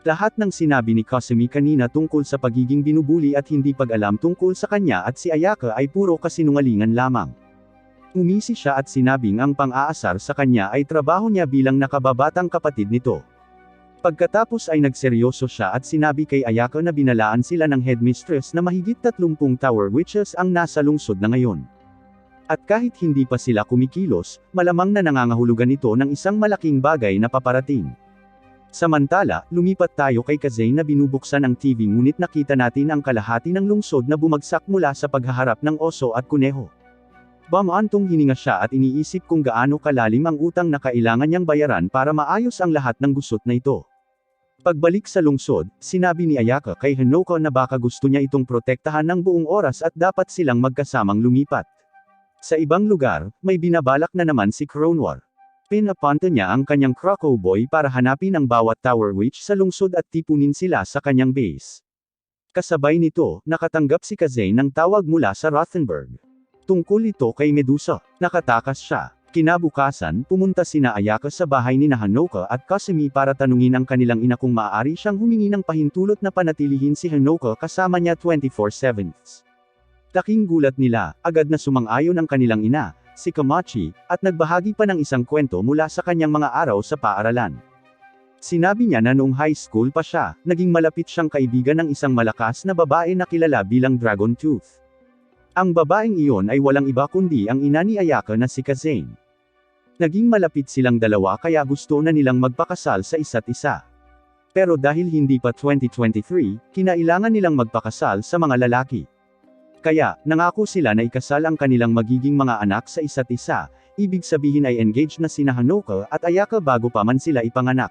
Lahat ng sinabi ni Kasumi kanina tungkol sa pagiging binubuli at hindi pag-alam tungkol sa kanya at si Ayaka ay puro kasinungalingan lamang. Umisi siya at sinabing ang pang-aasar sa kanya ay trabaho niya bilang nakababatang kapatid nito. Pagkatapos ay nagseryoso siya at sinabi kay Ayaka na binalaan sila ng headmistress na mahigit 30 tower witches ang nasa lungsod na ngayon. At kahit hindi pa sila kumikilos, malamang na nangangahulugan ito ng isang malaking bagay na paparating. Samantala, lumipat tayo kay Kazay na binubuksan ang TV ngunit nakita natin ang kalahati ng lungsod na bumagsak mula sa paghaharap ng oso at kuneho. Bamantong hininga siya at iniisip kung gaano kalalim ang utang na kailangan niyang bayaran para maayos ang lahat ng gusot na ito. Pagbalik sa lungsod, sinabi ni Ayaka kay Hanoka na baka gusto niya itong protektahan ng buong oras at dapat silang magkasamang lumipat. Sa ibang lugar, may binabalak na naman si Kronwar. Pinapunta niya ang kanyang Croco Boy para hanapin ang bawat Tower Witch sa lungsod at tipunin sila sa kanyang base. Kasabay nito, nakatanggap si Kazane ng tawag mula sa Rothenburg. Tungkol ito kay Medusa. Nakatakas siya. Kinabukasan, pumunta sina Ayaka sa bahay ni Hanoka at Kasumi para tanungin ang kanilang ina kung maaari siyang humingi ng pahintulot na panatilihin si Hanoka kasama niya 24/7. Laking gulat nila, agad na sumang-ayon ang kanilang ina, si Komachi, at nagbahagi pa ng isang kwento mula sa kanyang mga araw sa paaralan. Sinabi niya na noong high school pa siya, naging malapit siyang kaibigan ng isang malakas na babae na kilala bilang Dragon Tooth. Ang babaeng iyon ay walang iba kundi ang ina ni Ayaka na si Kazane. Naging malapit silang dalawa kaya gusto na nilang magpakasal sa isa't isa. Pero dahil hindi pa 2023, kinailangan nilang magpakasal sa mga lalaki. Kaya, nangako sila na ikasal ang kanilang magiging mga anak sa isa't isa, ibig sabihin ay engaged na sina Hanoka at Ayaka bago pa man sila ipanganak.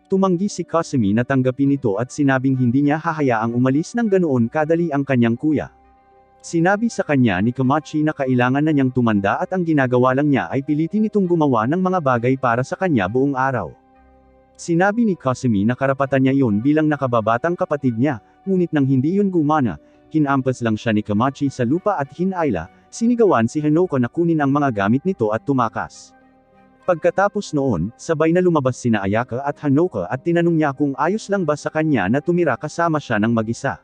Tumanggi si Kasumi na tanggapin ito at sinabing hindi niya hahayaang umalis ng ganoon kadali ang kanyang kuya. Sinabi sa kanya ni Komachi na kailangan na niyang tumanda at ang ginagawa lang niya ay pilitin itong gumawa ng mga bagay para sa kanya buong araw. Sinabi ni Kasumi na karapatan niya yun bilang nakababatang kapatid niya, ngunit nang hindi yun gumana, kinampas lang siya ni Komachi sa lupa at hinaila, sinigawan si Hanoka na kunin ang mga gamit nito at tumakas. Pagkatapos noon, sabay na lumabas sina Ayaka at Hanoka at tinanong niya kung ayos lang ba sa kanya na tumira kasama siya ng mag-isa.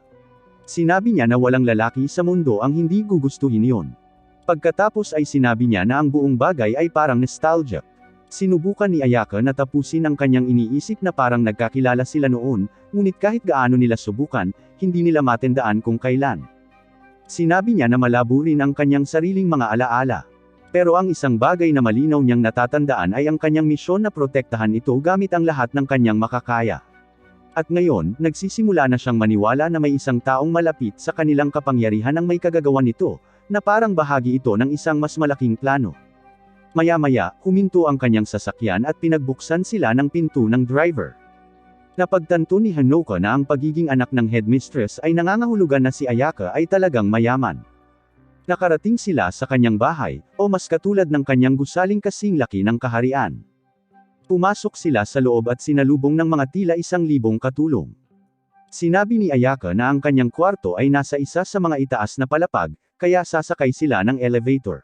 Sinabi niya na walang lalaki sa mundo ang hindi gugustuhin iyon. Pagkatapos ay sinabi niya na ang buong bagay ay parang nostalgia. Sinubukan ni Ayaka na tapusin ang kanyang iniisip na parang nagkakilala sila noon, ngunit kahit gaano nila subukan, hindi nila matandaan kung kailan. Sinabi niya na malabo rin ang kanyang sariling mga alaala. Pero ang isang bagay na malinaw niyang natatandaan ay ang kanyang misyon na protektahan ito gamit ang lahat ng kanyang makakaya. At ngayon, nagsisimula na siyang maniwala na may isang taong malapit sa kanilang kapangyarihan ang may kagagawan nito, na parang bahagi ito ng isang mas malaking plano. Maya-maya, huminto ang kanyang sasakyan at pinagbuksan sila ng pinto ng driver. Napagtanto ni Hanoka na ang pagiging anak ng headmistress ay nangangahulugan na si Ayaka ay talagang mayaman. Nakarating sila sa kanyang bahay, o mas katulad ng kanyang gusaling kasing laki ng kaharian. Pumasok sila sa loob at sinalubong ng mga tila 1,000 katulong. Sinabi ni Ayaka na ang kanyang kwarto ay nasa isa sa mga itaas na palapag, kaya sasakay sila ng elevator.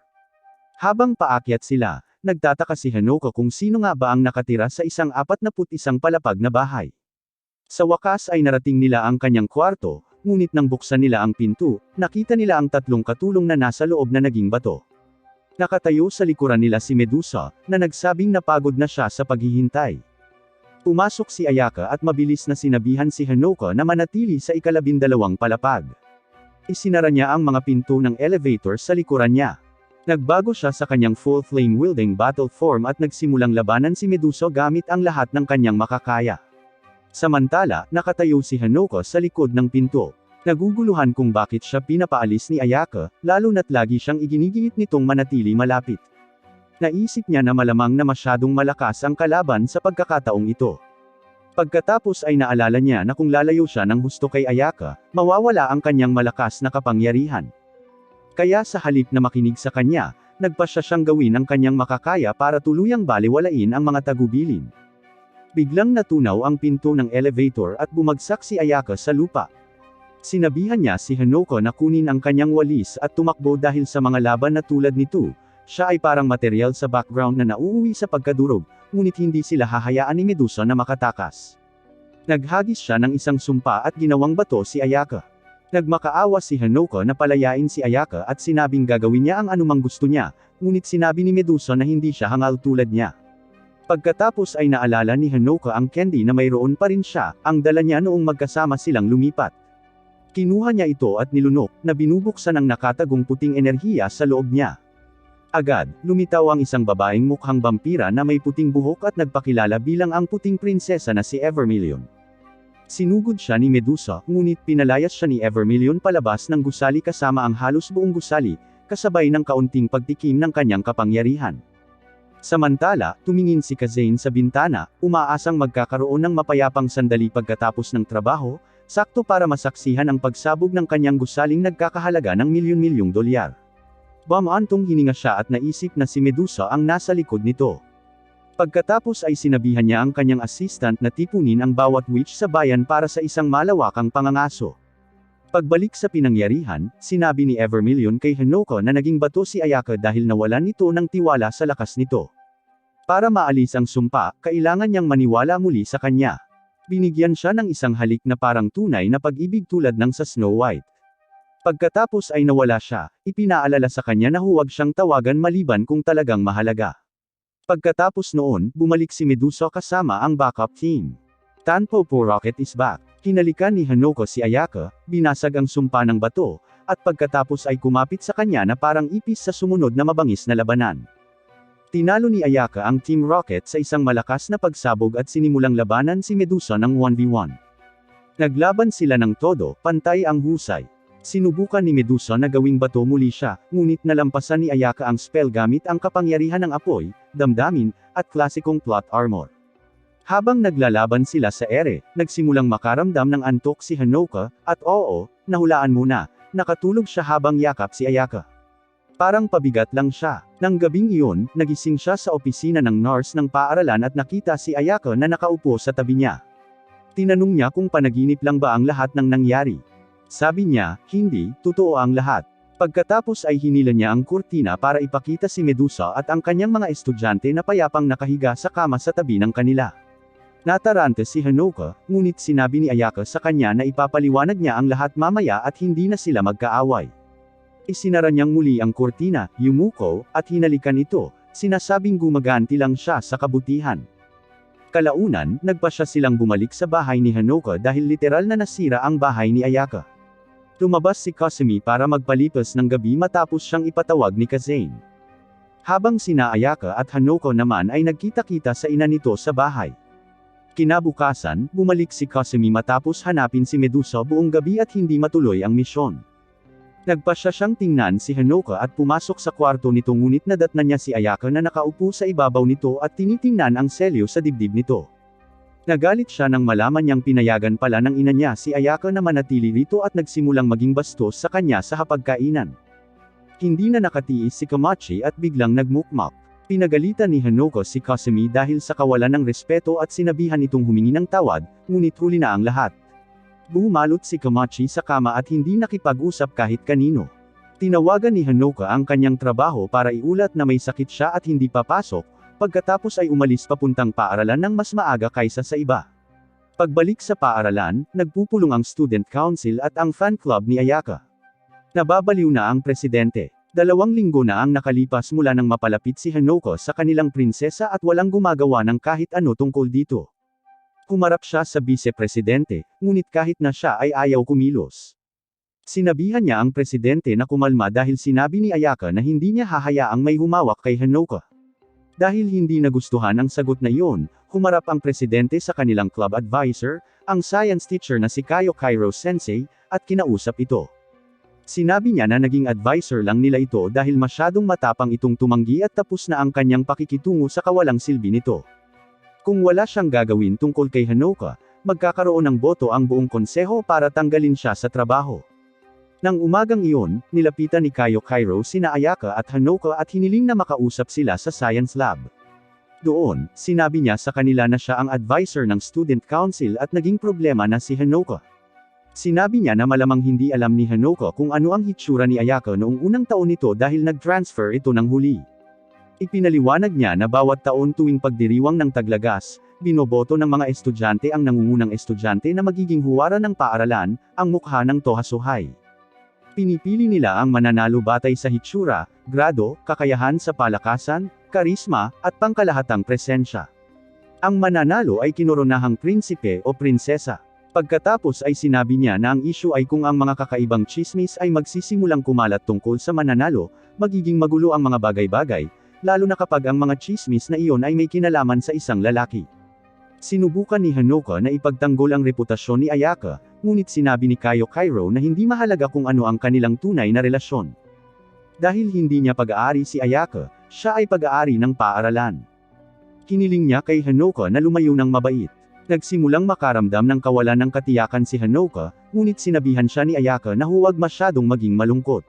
Habang paakyat sila, nagtataka si Hanoka kung sino nga ba ang nakatira sa isang 41 palapag na bahay. Sa wakas ay narating nila ang kanyang kwarto, ngunit nang buksan nila ang pinto, nakita nila ang 3 katulong na nasa loob na naging bato. Nakatayo sa likuran nila si Medusa, na nagsabing napagod na siya sa paghihintay. Pumasok si Ayaka at mabilis na sinabihan si Hanoka na manatili sa 12 palapag. Isinara niya ang mga pinto ng elevator sa likuran niya. Nagbago siya sa kanyang full flame-wielding battle form at nagsimulang labanan si Medusa gamit ang lahat ng kanyang makakaya. Samantala, nakatayo si Hanoka sa likod ng pinto. Naguguluhan kung bakit siya pinapaalis ni Ayaka, lalo na't lagi siyang iginigiit nitong manatili malapit. Naisip niya na malamang na masyadong malakas ang kalaban sa pagkakataong ito. Pagkatapos ay naalala niya na kung lalayo siya ng husto kay Ayaka, mawawala ang kanyang malakas na kapangyarihan. Kaya sa halip na makinig sa kanya, nagpasya siyang gawin ang kanyang makakaya para tuluyang balewalain ang mga tagubilin. Biglang natunaw ang pinto ng elevator at bumagsak si Ayaka sa lupa. Sinabihan niya si Hanoka na kunin ang kanyang walis at tumakbo dahil sa mga laban na tulad nito, siya ay parang material sa background na nauuwi sa pagkadurog, ngunit hindi sila hahayaan ni Medusa na makatakas. Naghagis siya ng isang sumpa at ginawang bato si Ayaka. Nagmakaawa si Hanoka na palayain si Ayaka at sinabing gagawin niya ang anumang gusto niya, ngunit sinabi ni Medusa na hindi siya hangal tulad niya. Pagkatapos ay naalala ni Hanoka ang candy na mayroon pa rin siya, ang dala niya noong magkasama silang lumipat. Kinuha niya ito at nilunok, na binubuksan ang nakatagong puting enerhiya sa loob niya. Agad, lumitaw ang isang babaeng mukhang vampira na may puting buhok at nagpakilala bilang ang puting prinsesa na si Evermillion. Sinugod siya ni Medusa, ngunit pinalayas siya ni Evermillion palabas ng gusali kasama ang halos buong gusali, kasabay ng kaunting pagtikim ng kanyang kapangyarihan. Samantala, tumingin si Kazane sa bintana, umaasang magkakaroon ng mapayapang sandali pagkatapos ng trabaho, sakto para masaksihan ang pagsabog ng kanyang gusaling nagkakahalaga ng milyon-milyong dolyar. Bumantong hininga siya at naisip na si Medusa ang nasa likod nito. Pagkatapos ay sinabihan niya ang kanyang assistant na tipunin ang bawat witch sa bayan para sa isang malawakang pangangaso. Pagbalik sa pinangyarihan, sinabi ni Evermillion kay Hanoko na naging bato si Ayaka dahil nawalan ito ng tiwala sa lakas nito. Para maalis ang sumpa, kailangan niyang maniwala muli sa kanya. Binigyan siya ng isang halik na parang tunay na pag-ibig tulad ng sa Snow White. Pagkatapos ay nawala siya, ipinaalala sa kanya na huwag siyang tawagan maliban kung talagang mahalaga. Pagkatapos noon, bumalik si Medusa kasama ang backup team. Tanpopo Rocket is back. Hinalikan ni Hanoko si Ayaka, binasag ang sumpa ng bato, at pagkatapos ay kumapit sa kanya na parang ipis sa sumunod na mabangis na labanan. Tinalo ni Ayaka ang Team Rocket sa isang malakas na pagsabog at sinimulang labanan si Medusa ng 1v1. Naglaban sila ng todo, pantay ang husay. Sinubukan ni Medusa na gawing bato muli siya, ngunit nalampasan ni Ayaka ang spell gamit ang kapangyarihan ng apoy, damdamin, at klasikong plot armor. Habang naglalaban sila sa ere, nagsimulang makaramdam ng antok si Hanoko, at oo, nahulaan muna, nakatulog siya habang yakap si Ayaka. Parang pabigat lang siya. Nang gabing iyon, nagising siya sa opisina ng nurse ng paaralan at nakita si Ayaka na nakaupo sa tabi niya. Tinanong niya kung panaginip lang ba ang lahat ng nangyari. Sabi niya, hindi, totoo ang lahat. Pagkatapos ay hinila niya ang kurtina para ipakita si Medusa at ang kanyang mga estudyante na payapang nakahiga sa kama sa tabi ng kanila. Natarante si Hanoko, ngunit sinabi ni Ayaka sa kanya na ipapaliwanag niya ang lahat mamaya at hindi na sila magkaaway. Isinara niyang muli ang kurtina, yumuko, at hinalikan ito, sinasabing gumaganti lang siya sa kabutihan. Kalaunan, nagpa siya silang bumalik sa bahay ni Hanoko dahil literal na nasira ang bahay ni Ayaka. Lumabas si Kasumi para magpalipas ng gabi matapos siyang ipatawag ni Kazane. Habang sina Ayaka at Hanoko naman ay nagkita-kita sa ina nito sa bahay. Kinabukasan, bumalik si Kasumi matapos hanapin si Medusa buong gabi at hindi matuloy ang misyon. Nagpa siya siyang tingnan si Hanoko at pumasok sa kwarto nito ngunit nadatnan niya si Ayaka na nakaupo sa ibabaw nito at tinitingnan ang selyo sa dibdib nito. Nagalit siya nang malaman niyang pinayagan pala ng ina niya si Ayaka na manatili rito at nagsimulang maging bastos sa kanya sa hapagkainan. Hindi na nakatiis si Komachi at biglang nagmukmak. Pinagalitan ni Hanoko si Kasumi dahil sa kawalan ng respeto at sinabihan itong humingi ng tawad, ngunit huli na ang lahat. Bumalot si Komachi sa kama at hindi nakipag-usap kahit kanino. Tinawagan ni Hanoko ang kanyang trabaho para iulat na may sakit siya at hindi papasok, pagkatapos ay umalis papuntang paaralan ng mas maaga kaysa sa iba. Pagbalik sa paaralan, nagpupulong ang student council at ang fan club ni Ayaka. Nababaliw na ang presidente. 2 linggo na ang nakalipas mula nang mapalapit si Hanoko sa kanilang prinsesa at walang gumagawa ng kahit ano tungkol dito. Kumarap siya sa vice-presidente, ngunit kahit na siya ay ayaw kumilos. Sinabihan niya ang presidente na kumalma dahil sinabi ni Ayaka na hindi niya hahayaang may humawak kay Hanoko. Dahil hindi nagustuhan ang sagot na iyon, humarap ang presidente sa kanilang club advisor, ang science teacher na si Kayo Kairo Sensei, at kinausap ito. Sinabi niya na naging advisor lang nila ito dahil masyadong matapang itong tumanggi at tapos na ang kanyang pakikitungo sa kawalang silbi nito. Kung wala siyang gagawin tungkol kay Hanoko, magkakaroon ng boto ang buong konseho para tanggalin siya sa trabaho. Nang umagang iyon, nilapitan ni Kayo Kairo sina Ayaka at Hanoko at hiniling na makausap sila sa science lab. Doon, sinabi niya sa kanila na siya ang advisor ng student council at naging problema na si Hanoko. Sinabi niya na malamang hindi alam ni Hanoko kung ano ang hitsura ni Ayaka noong unang taon nito dahil nag-transfer ito ng huli. Ipinaliwanag niya na bawat taon tuwing pagdiriwang ng taglagas, binoboto ng mga estudyante ang nangungunang estudyante na magiging huwara ng paaralan, ang mukha ng Toha Sohai. Pinipili nila ang mananalo batay sa hitsura, grado, kakayahan sa palakasan, karisma, at pangkalahatang presensya. Ang mananalo ay kinoronahang prinsipe o prinsesa. Pagkatapos ay sinabi niya na ang issue ay kung ang mga kakaibang chismis ay magsisimulang kumalat tungkol sa mananalo, magiging magulo ang mga bagay-bagay, lalo na kapag ang mga chismis na iyon ay may kinalaman sa isang lalaki. Sinubukan ni Hanoko na ipagtanggol ang reputasyon ni Ayaka, ngunit sinabi ni Kayo Kairo na hindi mahalaga kung ano ang kanilang tunay na relasyon. Dahil hindi niya pag-aari si Ayaka, siya ay pag-aari ng paaralan. Hiniling niya kay Hanoko na lumayo ng mabait. Nagsimulang makaramdam ng kawalan ng katiyakan si Hanoko, ngunit sinabihan siya ni Ayaka na huwag masyadong maging malungkot.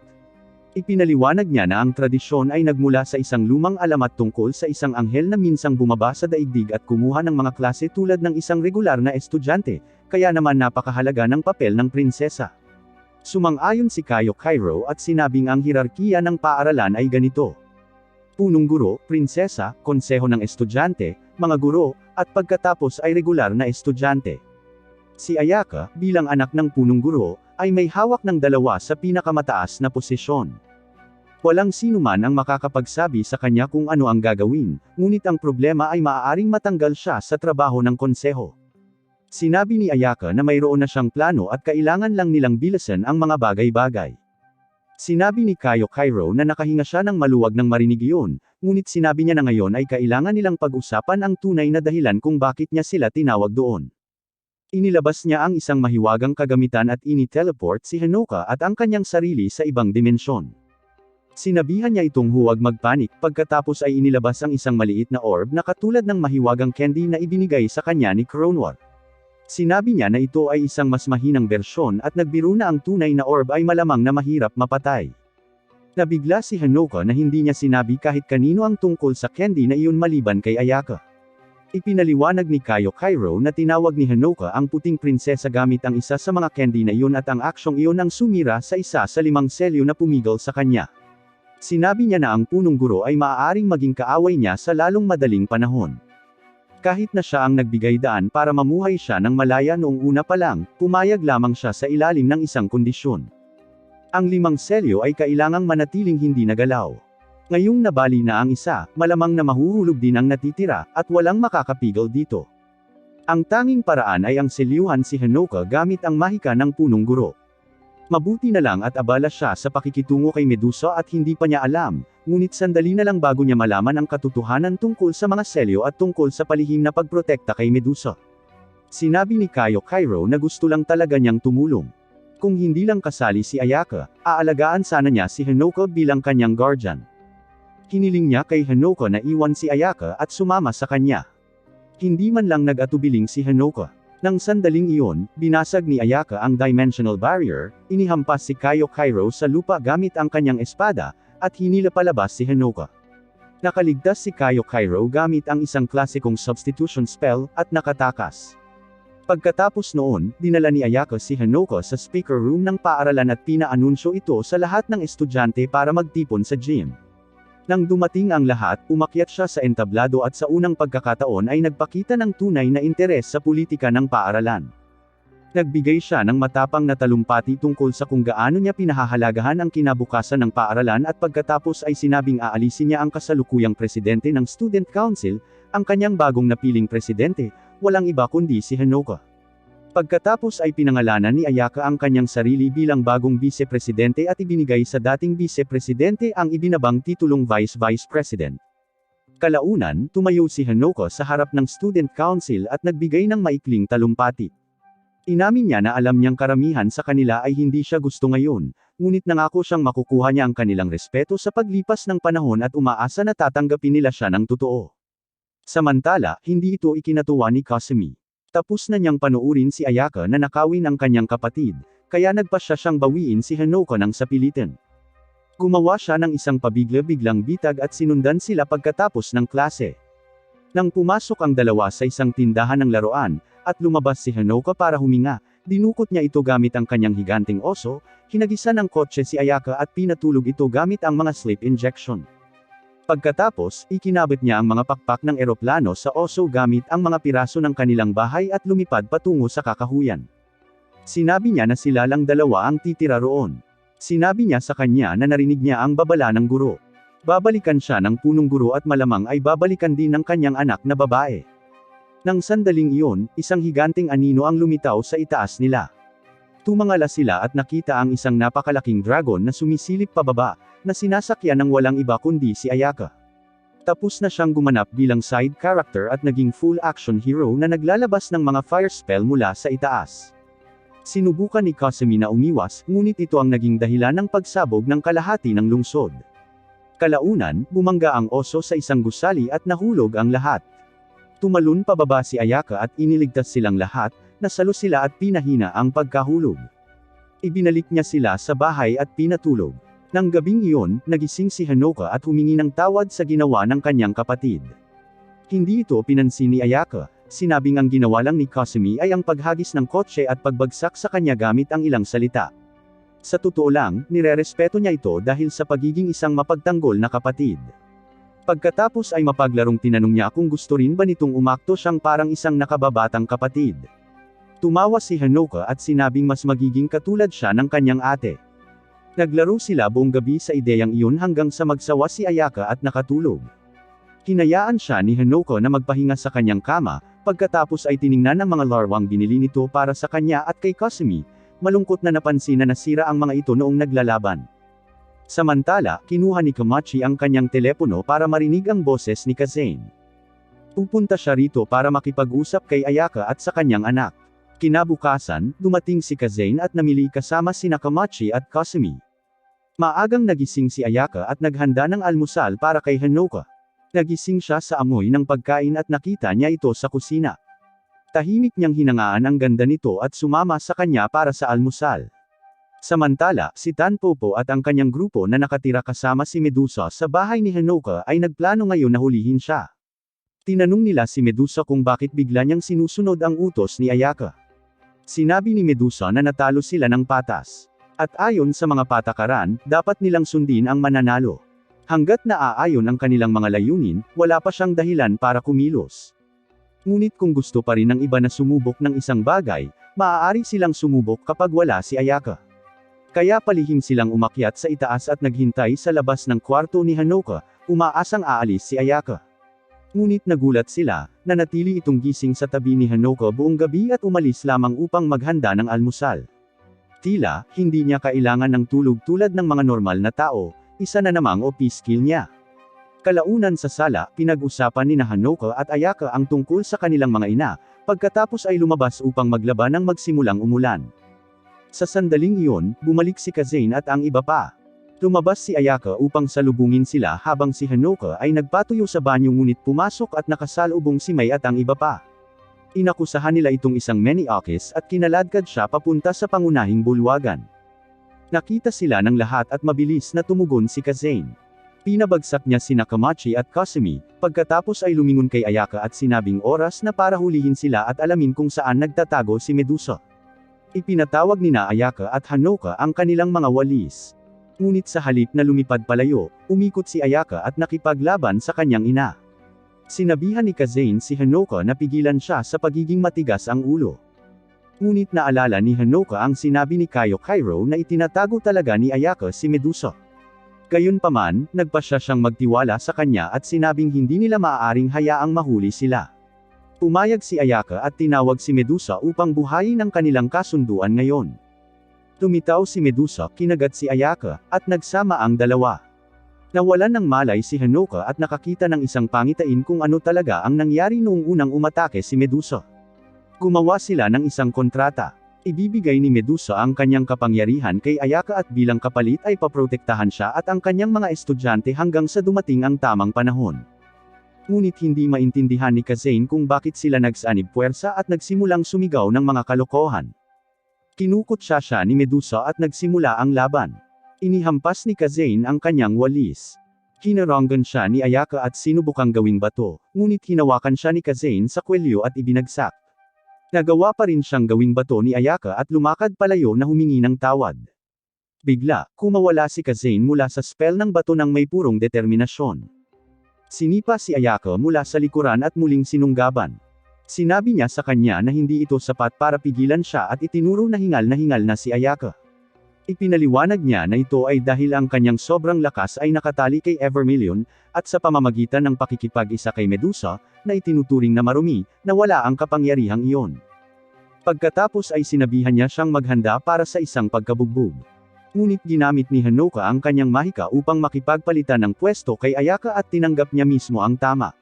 Ipinaliwanag niya na ang tradisyon ay nagmula sa isang lumang alamat tungkol sa isang anghel na minsang bumaba sa daigdig at kumuha ng mga klase tulad ng isang regular na estudyante, kaya naman napakahalaga ng papel ng prinsesa. Sumang-ayon si Caio Cairo at sinabing ang hierarkiya ng paaralan ay ganito. Punong guro, prinsesa, konseho ng estudyante, mga guro, at pagkatapos ay regular na estudyante. Si Ayaka, bilang anak ng punong guro, ay may hawak ng dalawa sa pinakamataas na posisyon. Walang sinuman ang makakapagsabi sa kanya kung ano ang gagawin, ngunit ang problema ay maaaring matanggal siya sa trabaho ng konseho. Sinabi ni Ayaka na mayroon na siyang plano at kailangan lang nilang bilisan ang mga bagay-bagay. Sinabi ni Caio Cairo na nakahinga siya ng maluwag ng marinig iyon, ngunit sinabi niya na ngayon ay kailangan nilang pag-usapan ang tunay na dahilan kung bakit niya sila tinawag doon. Inilabas niya ang isang mahiwagang kagamitan at ini-teleport si Hanoka at ang kanyang sarili sa ibang dimensyon. Sinabihan niya itong huwag magpanik, pagkatapos ay inilabas ang isang maliit na orb na katulad ng mahiwagang candy na ibinigay sa kanya ni Kronwar. Sinabi niya na ito ay isang mas mahinang bersyon at nagbiro na ang tunay na orb ay malamang na mahirap mapatay. Nabigla si Hanoka na hindi niya sinabi kahit kanino ang tungkol sa candy na iyon maliban kay Ayaka. Ipinaliwanag ni Caio Cairo na tinawag ni Hanoka ang puting prinsesa gamit ang isa sa mga candy na iyon at ang aksyong iyon ang sumira sa isa sa 5 selyo na pumigil sa kanya. Sinabi niya na ang punong guro ay maaaring maging kaaway niya sa lalong madaling panahon. Kahit na siya ang nagbigay daan para mamuhay siya ng malaya noong una pa lang, pumayag lamang siya sa ilalim ng isang kondisyon. Ang 5 selyo ay kailangang manatiling hindi nagalaw. Ngayong nabali na ang isa, malamang na mahuhulog din ang natitira, at walang makakapigil dito. Ang tanging paraan ay ang selyuhan si Hanoka gamit ang mahika ng punong guro. Mabuti na lang at abala siya sa pakikitungo kay Medusa at hindi pa niya alam, ngunit sandali na lang bago niya malaman ang katotohanan tungkol sa mga selyo at tungkol sa palihim na pagprotekta kay Medusa. Sinabi ni Caio Cairo na gusto lang talaga niyang tumulong. Kung hindi lang kasali si Ayaka, aalagaan sana niya si Hanoka bilang kanyang guardian. Hiniling niya kay Hanoka na iwan si Ayaka at sumama sa kanya. Hindi man lang nag-atubiling si Hanoka. Nang sandaling iyon, binasag ni Ayaka ang dimensional barrier, inihampas si Caio Cairo sa lupa gamit ang kanyang espada, at hinila palabas si Hanoka. Nakaligtas si Caio Cairo gamit ang isang klasikong substitution spell, at nakatakas. Pagkatapos noon, dinala ni Ayaka si Hanoka sa speaker room ng paaralan at pinaanunsyo ito sa lahat ng estudyante para magtipon sa gym. Nang dumating ang lahat, umakyat siya sa entablado at sa unang pagkakataon ay nagpakita ng tunay na interes sa politika ng paaralan. Nagbigay siya ng matapang na talumpati tungkol sa kung gaano niya pinahahalagahan ang kinabukasan ng paaralan at pagkatapos ay sinabing aalisin niya ang kasalukuyang presidente ng Student Council, ang kanyang bagong napiling presidente, walang iba kundi si Hanoka. Pagkatapos ay pinangalanan ni Ayaka ang kanyang sarili bilang bagong vice-presidente at ibinigay sa dating vice-presidente ang ibinabang titulong vice-vice president. Kalaunan, tumayo si Hanoka sa harap ng student council at nagbigay ng maikling talumpati. Inamin niya na alam niyang karamihan sa kanila ay hindi siya gusto ngayon, ngunit nangako siyang makukuha niya ang kanilang respeto sa paglipas ng panahon at umaasa na tatanggapin nila siya ng totoo. Samantala, hindi ito ikinatuwa ni Kasumi. Tapos na niyang panuurin si Ayaka na nakawin ang kanyang kapatid, kaya nagpasya siyang bawiin si Hanoka ng sapilitan. Gumawa siya ng isang pabigla-biglang bitag at sinundan sila pagkatapos ng klase. Nang pumasok ang dalawa sa isang tindahan ng laruan, at lumabas si Hanoka para huminga, dinukot niya ito gamit ang kanyang higanting oso, hinagisa ng kotse si Ayaka at pinatulog ito gamit ang mga sleep injection. Pagkatapos, ikinabit niya ang mga pakpak ng eroplano sa oso gamit ang mga piraso ng kanilang bahay at lumipad patungo sa kakahuyan. Sinabi niya na sila lang dalawa ang titira roon. Sinabi niya sa kanya na narinig niya ang babala ng guro. Babalikan siya ng punong guro at malamang ay babalikan din ng kanyang anak na babae. Nang sandaling iyon, isang higanting anino ang lumitaw sa itaas nila. Tumangala sila at nakita ang isang napakalaking dragon na sumisilip pababa, na sinasakyan ng walang iba kundi si Ayaka. Tapos na siyang gumanap bilang side character at naging full action hero na naglalabas ng mga fire spell mula sa itaas. Sinubukan ni Kasumi na umiwas, ngunit ito ang naging dahilan ng pagsabog ng kalahati ng lungsod. Kalaunan, bumangga ang oso sa isang gusali at nahulog ang lahat. Tumalon pababa si Ayaka at iniligtas silang lahat, nasalo sila at pinahina ang pagkahulog. Ibinalik niya sila sa bahay at pinatulog. Nang gabing iyon, nagising si Hanoka at humingi ng tawad sa ginawa ng kanyang kapatid. Hindi ito pinansin ni Ayaka, sinabing ang ginawa lang ni Kasumi ay ang paghagis ng kotse at pagbagsak sa kanya gamit ang ilang salita. Sa totoo lang, nirerespeto niya ito dahil sa pagiging isang mapagtanggol na kapatid. Pagkatapos ay mapaglarong tinanong niya kung gusto rin ba nitong umakto siyang parang isang nakababatang kapatid. Tumawa si Hanoka at sinabing mas magiging katulad siya ng kanyang ate. Naglaro sila buong gabi sa ideyang iyon hanggang sa magsawa si Ayaka at nakatulog. Hinayaan siya ni Hanoka na magpahinga sa kanyang kama, pagkatapos ay tiningnan ang mga larwang binili nito para sa kanya at kay Kasumi, malungkot na napansin na nasira ang mga ito noong naglalaban. Samantala, kinuha ni Komachi ang kanyang telepono para marinig ang boses ni Kazane. Pupunta siya rito para makipag-usap kay Ayaka at sa kanyang anak. Kinabukasan, dumating si Kazane at namili kasama sina Komachi at Kasumi. Maagang nagising si Ayaka at naghanda ng almusal para kay Hanoka. Nagising siya sa amoy ng pagkain at nakita niya ito sa kusina. Tahimik niyang hinangaan ang ganda nito at sumama sa kanya para sa almusal. Samantala, si Tanpopo at ang kanyang grupo na nakatira kasama si Medusa sa bahay ni Hanoka ay nagplano ngayon na hulihin siya. Tinanong nila si Medusa kung bakit bigla niyang sinusunod ang utos ni Ayaka. Sinabi ni Medusa na natalo sila ng patas. At ayon sa mga patakaran, dapat nilang sundin ang mananalo. Hanggat naaayon ang kanilang mga layunin, wala pa siyang dahilan para kumilos. Ngunit kung gusto pa rin ng iba na sumubok ng isang bagay, maaari silang sumubok kapag wala si Ayaka. Kaya palihim silang umakyat sa itaas at naghintay sa labas ng kwarto ni Hanoka, umaasang aalis si Ayaka. Ngunit nagulat sila, na natili itong gising sa tabi ni Hanoka buong gabi at umalis lamang upang maghanda ng almusal. Tila, hindi niya kailangan ng tulog tulad ng mga normal na tao, isa na namang office skill niya. Kalaunan sa sala, pinag-usapan ni Hanoka at Ayaka ang tungkol sa kanilang mga ina, pagkatapos ay lumabas upang maglaba nang magsimulang umulan. Sa sandaling iyon, bumalik si Kazane at ang iba pa. Lumabas si Ayaka upang salubungin sila habang si Hanoka ay nagpatuyo sa banyo ngunit pumasok at nakasalubong si May at ang iba pa. Inakusahan nila itong isang maniakis at kinaladkad siya papunta sa pangunahing bulwagan. Nakita sila ng lahat at mabilis na tumugon si Kazane. Pinabagsak niya sina Komachi at Kasumi, pagkatapos ay lumingon kay Ayaka at sinabing oras na para hulihin sila at alamin kung saan nagtatago si Medusa. Ipinatawag nina Ayaka at Hanoka ang kanilang mga walis. Ngunit sa halip na lumipad palayo, umikot si Ayaka at nakipaglaban sa kanyang ina. Sinabihan ni Kazane si Hanoka na pigilan siya sa pagiging matigas ang ulo. Ngunit naalala ni Hanoka ang sinabi ni Kayo Cairo na itinatago talaga ni Ayaka si Medusa. Gayunpaman, nagpasya siyang magtiwala sa kanya at sinabing hindi nila maaaring hayaang mahuli sila. Pumayag si Ayaka at tinawag si Medusa upang buhayin ang kanilang kasunduan ngayon. Tumitaw si Medusa, kinagat si Ayaka, at nagsama ang dalawa. Nawalan ng malay si Hanoka at nakakita ng isang pangitain kung ano talaga ang nangyari noong unang umatake si Medusa. Gumawa sila ng isang kontrata. Ibibigay ni Medusa ang kanyang kapangyarihan kay Ayaka at bilang kapalit ay paprotektahan siya at ang kanyang mga estudyante hanggang sa dumating ang tamang panahon. Ngunit hindi maintindihan ni Kazane kung bakit sila nagsanib puwersa at nagsimulang sumigaw ng mga kalokohan. Kinukot siya ni Medusa at nagsimula ang laban. Inihampas ni Kazane ang kanyang walis. Hinaranggan siya ni Ayaka at sinubukang gawing bato, ngunit hinawakan siya ni Kazane sa kwelyo at ibinagsak. Nagawa pa rin siyang gawing bato ni Ayaka at lumakad palayo na humingi ng tawad. Bigla, kumawala si Kazane mula sa spell ng bato ng may purong determinasyon. Sinipa si Ayaka mula sa likuran at muling sinunggaban. Sinabi niya sa kanya na hindi ito sapat para pigilan siya at itinuro na hingal na si Ayaka. Ipinaliwanag niya na ito ay dahil ang kanyang sobrang lakas ay nakatali kay Evermillion, at sa pamamagitan ng pakikipag-isa kay Medusa, na itinuturing na marumi, na wala ang kapangyarihang iyon. Pagkatapos ay sinabihan niya siyang maghanda para sa isang pagkabugbog. Ngunit ginamit ni Hanoka ang kanyang mahika upang makipagpalitan ng pwesto kay Ayaka at tinanggap niya mismo ang tama.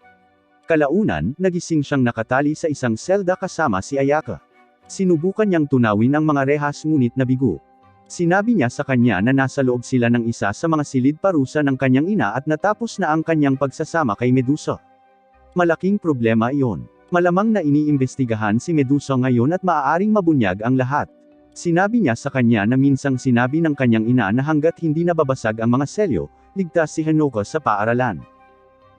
Kalaunan, nagising siyang nakatali sa isang selda kasama si Ayaka. Sinubukan niyang tunawin ang mga rehas ngunit nabigo. Sinabi niya sa kanya na nasa loob sila ng isa sa mga silid parusa ng kanyang ina at natapos na ang kanyang pagsasama kay Medusa. Malaking problema iyon. Malamang na iniimbestigahan si Medusa ngayon at maaaring mabunyag ang lahat. Sinabi niya sa kanya na minsang sinabi ng kanyang ina na hanggat hindi nababasag ang mga selyo, ligtas si Hanoka sa paaralan.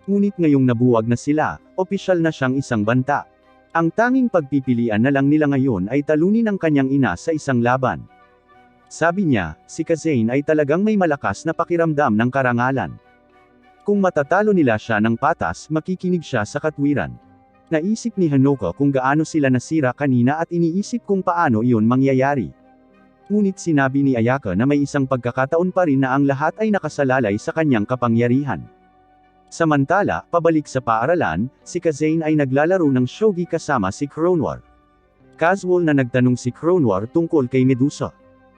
Ngunit ngayong nabuwag na sila, opisyal na siyang isang banta. Ang tanging pagpipilian na lang nila ngayon ay talunin ang kanyang ina sa isang laban. Sabi niya, si Kazane ay talagang may malakas na pakiramdam ng karangalan. Kung matatalo nila siya ng patas, makikinig siya sa katwiran. Naisip ni Hanoka kung gaano sila nasira kanina at iniisip kung paano iyon mangyayari. Ngunit sinabi ni Ayaka na may isang pagkakataon pa rin na ang lahat ay nakasalalay sa kanyang kapangyarihan. Samantala, pabalik sa paaralan, si Kazane ay naglalaro ng shogi kasama si Kronwar. Casual na nagtanong si Kronwar tungkol kay Medusa.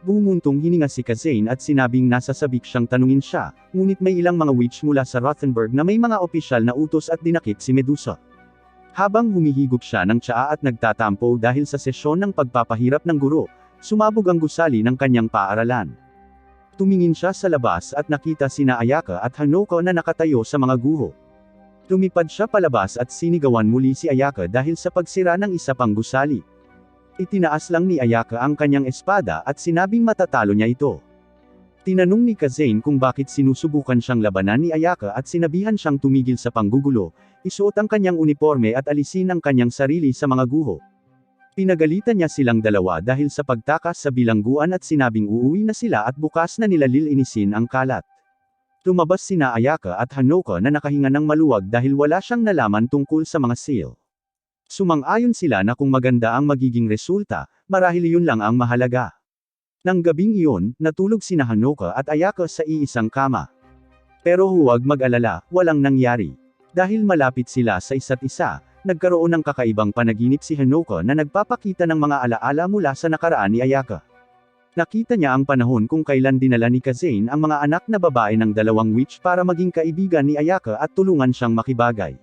Bumuntong hininga si Kazane at sinabing nasasabik siyang tanungin siya, ngunit may ilang mga witch mula sa Rothenburg na may mga opisyal na utos at dinakip si Medusa. Habang humihigop siya ng tsaa at nagtatampo dahil sa sesyon ng pagpapahirap ng guro, sumabog ang gusali ng kanyang paaralan. Tumingin siya sa labas at nakita sina Ayaka at Hanoka na nakatayo sa mga guho. Lumipad siya palabas at sinigawan muli si Ayaka dahil sa pagsira ng isa pang gusali. Itinaas lang ni Ayaka ang kanyang espada at sinabing matatalo niya ito. Tinanong ni Kazane kung bakit sinusubukan siyang labanan ni Ayaka at sinabihan siyang tumigil sa panggugulo, isuot ang kanyang uniforme at alisin ang kanyang sarili sa mga guho. Pinagalitan niya silang dalawa dahil sa pagtakas sa bilangguan at sinabing uuwi na sila at bukas na nila lilinisin ang kalat. Lumabas sina Ayaka at Hanoka na nakahinga ng maluwag dahil wala siyang nalaman tungkol sa mga seal. Sumang-ayon sila na kung maganda ang magiging resulta, marahil iyon lang ang mahalaga. Nang gabing iyon, natulog sina Hanoka at Ayaka sa iisang kama. Pero huwag mag-alala, walang nangyari. Dahil malapit sila sa isa't isa, nagkaroon ng kakaibang panaginip si Hanoka na nagpapakita ng mga alaala mula sa nakaraan ni Ayaka. Nakita niya ang panahon kung kailan dinala ni Kazane ang mga anak na babae ng dalawang witch para maging kaibigan ni Ayaka at tulungan siyang makibagay.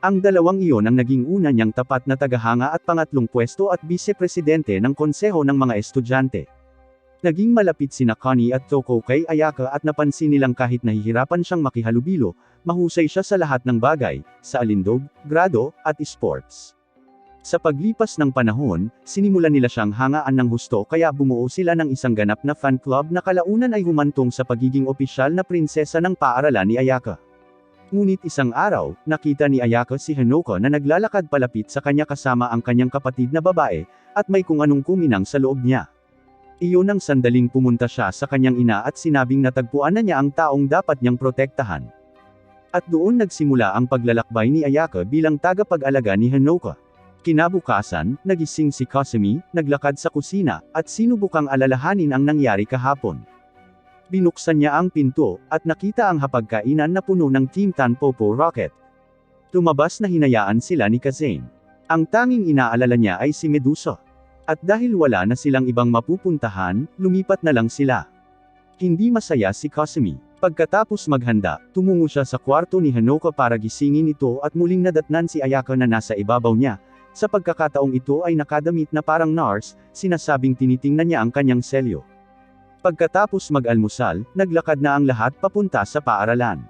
Ang dalawang iyon ang naging una niyang tapat na tagahanga at pangatlong pwesto at vice-presidente ng konseho ng mga estudyante. Naging malapit sina Connie at Toko kay Ayaka at napansin nilang kahit nahihirapan siyang makihalubilo, mahusay siya sa lahat ng bagay, sa alindog, grado, at sports. Sa paglipas ng panahon, sinimulan nila siyang hangaan ng husto kaya bumuo sila ng isang ganap na fan club na kalaunan ay humantong sa pagiging opisyal na prinsesa ng paaralan ni Ayaka. Ngunit isang araw, nakita ni Ayaka si Hanoka na naglalakad palapit sa kanya kasama ang kanyang kapatid na babae, at may kung anong kuminang sa loob niya. Iyon ang sandaling pumunta siya sa kanyang ina at sinabing natagpuan na niya ang taong dapat niyang protektahan. At doon nagsimula ang paglalakbay ni Ayaka bilang tagapag-alaga ni Hanoka. Kinabukasan, nagising si Kasumi, naglakad sa kusina, at sinubukang alalahanin ang nangyari kahapon. Binuksan niya ang pinto, at nakita ang hapagkainan na puno ng Team Tanpopo rocket. Lumabas na hinayaan sila ni Kazane. Ang tanging inaalala niya ay si Medusa. At dahil wala na silang ibang mapupuntahan, lumipat na lang sila. Hindi masaya si Kasumi. Pagkatapos maghanda, tumungo siya sa kwarto ni Hanoka para gisingin ito at muling nadatnan si Ayaka na nasa ibabaw niya. Sa pagkakataong ito ay nakadamit na parang nurse, sinasabing tinitingnan niya ang kanyang selyo. Pagkatapos mag-almusal, naglakad na ang lahat papunta sa paaralan.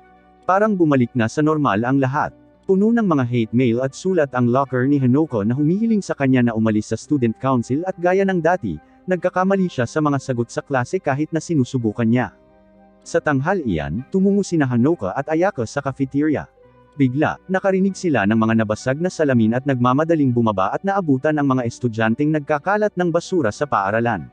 Parang bumalik na sa normal ang lahat. Puno ng mga hate mail at sulat ang locker ni Hanoka na humihiling sa kanya na umalis sa student council at gaya ng dati, nagkakamali siya sa mga sagot sa klase kahit na sinusubukan niya. Sa tanghalian, tumungo sina Hanoka at Ayaka sa cafeteria. Bigla, nakarinig sila ng mga nabasag na salamin at nagmamadaling bumaba at naabutan ang mga estudyanteng nagkakalat ng basura sa paaralan.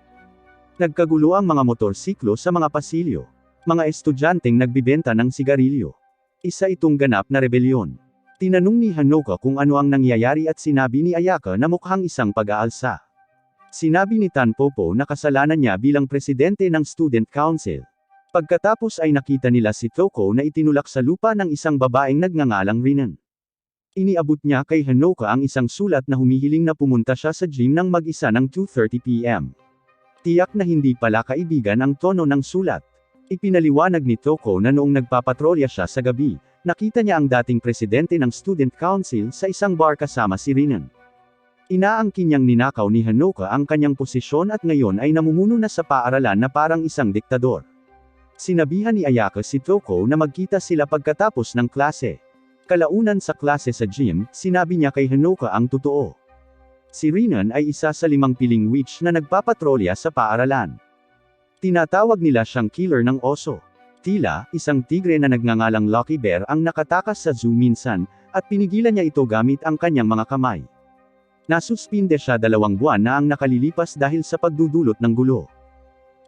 Nagkagulo ang mga motorsiklo sa mga pasilyo. Mga estudyanteng nagbibenta ng sigarilyo. Isa itong ganap na rebelyon. Tinanong ni Hanoka kung ano ang nangyayari at sinabi ni Ayaka na mukhang isang pag-aalsa. Sinabi ni Tanpopo na kasalanan niya bilang presidente ng student council. Pagkatapos ay nakita nila si Toko na itinulak sa lupa ng isang babaeng nagngangalang Rinan. Iniabot niya kay Hanoka ang isang sulat na humihiling na pumunta siya sa gym ng mag-isa ng 2:30 p.m. Tiyak na hindi pala kaibigan ang tono ng sulat. Ipinaliwanag ni Toko na noong nagpapatrolya siya sa gabi, nakita niya ang dating presidente ng student council sa isang bar kasama si Rinan. Inaangkin niyang ninakaw ni Hanoka ang kanyang posisyon at ngayon ay namumuno na sa paaralan na parang isang diktador. Sinabihan ni Ayaka si Toko na magkita sila pagkatapos ng klase. Kalaunan sa klase sa gym, sinabi niya kay Hanoka ang totoo. Si Rinan ay isa sa 5 piling witch na nagpapatrolya sa paaralan. Tinatawag nila siyang killer ng oso. Tila, isang tigre na nagngangalang Lucky Bear ang nakatakas sa zoo minsan, at pinigilan niya ito gamit ang kanyang mga kamay. Nasuspinde siya 2 buwan na ang nakalilipas dahil sa pagdudulot ng gulo.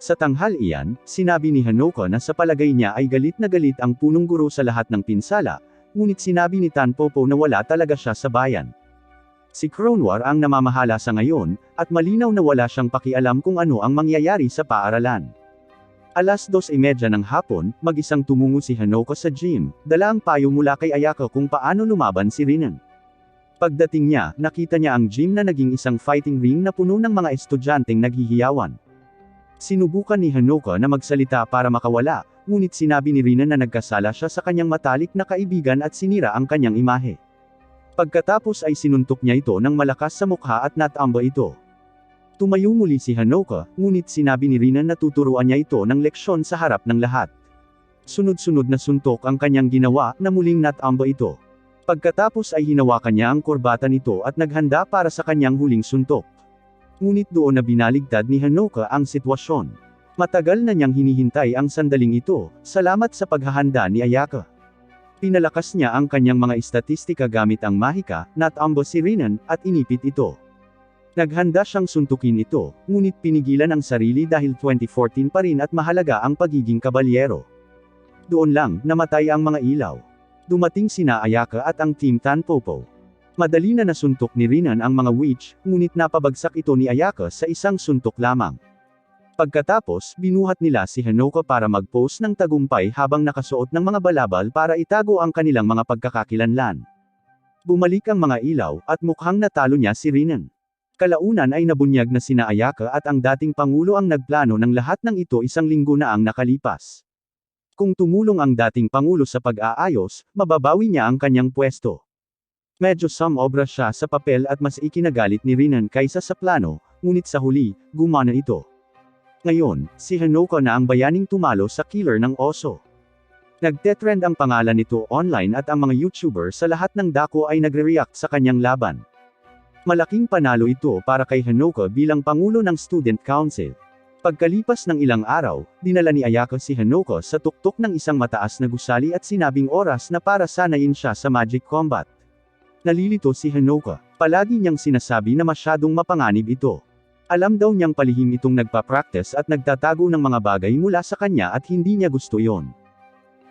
Sa tanghalian, sinabi ni Hanoko na sa palagay niya ay galit na galit ang punong guro sa lahat ng pinsala, ngunit sinabi ni Tanpopo na wala talaga siya sa bayan. Si Kronwar ang namamahala sa ngayon, at malinaw na wala siyang pakialam kung ano ang mangyayari sa paaralan. Alas 2:30 ng hapon, mag-isang tumungo si Hanoko sa gym, dala ang payo mula kay Ayako kung paano lumaban si Rinan. Pagdating niya, nakita niya ang gym na naging isang fighting ring na puno ng mga estudyanteng naghihiyawan. Sinubukan ni Hanoko na magsalita para makawala, ngunit sinabi ni Rinan na nagkasala siya sa kanyang matalik na kaibigan at sinira ang kanyang imahe. Pagkatapos ay sinuntok niya ito ng malakas sa mukha at natamba ito. Tumayo muli si Hanoko, ngunit sinabi ni Rinan na tuturuan niya ito ng leksyon sa harap ng lahat. Sunod-sunod na suntok ang kanyang ginawa na muling natamba ito. Pagkatapos ay hinawakan niya ang kurbata nito at naghanda para sa kanyang huling suntok. Ngunit doon na binaligtad ni Hanoko ang sitwasyon. Matagal na niyang hinihintay ang sandaling ito, salamat sa paghahanda ni Ayako. Pinalakas niya ang kanyang mga istatistika gamit ang mahika, natamba si Rinan, at inipit ito. Naghanda siyang suntukin ito, ngunit pinigilan ang sarili dahil 2014 pa rin at mahalaga ang pagiging kabalyero. Doon lang, namatay ang mga ilaw. Dumating sina Ayaka at ang Team Tanpopo. Madali na nasuntok ni Rinan ang mga witch, ngunit napabagsak ito ni Ayaka sa isang suntok lamang. Pagkatapos, binuhat nila si Hanoko para mag-pose ng tagumpay habang nakasuot ng mga balabal para itago ang kanilang mga pagkakakilanlan. Bumalik ang mga ilaw, at mukhang natalo niya si Rinan. Kalaunan ay nabunyag na sina Ayaka at ang dating Pangulo ang nagplano ng lahat ng ito 1 linggo na ang nakalipas. Kung tumulong ang dating Pangulo sa pag-aayos, mababawi niya ang kanyang pwesto. Medyo sumobra siya sa papel at mas ikinagalit ni Rinan kaysa sa plano, ngunit sa huli, gumana ito. Ngayon, si Hanoko na ang bayaning tumalo sa killer ng oso. Nagtetrend ang pangalan nito online at ang mga YouTuber sa lahat ng dako ay nagre-react sa kanyang laban. Malaking panalo ito para kay Hanoko bilang Pangulo ng Student Council. Pagkalipas ng ilang araw, dinala ni Ayako si Hanoko sa tuktok ng isang mataas na gusali at sinabing oras na para sanayin siya sa Magic Combat. Nalilito si Hanoko. Palagi niyang sinasabi na masyadong mapanganib ito. Alam daw niyang palihim itong nagpa-practice at nagtatago ng mga bagay mula sa kanya at hindi niya gusto yon.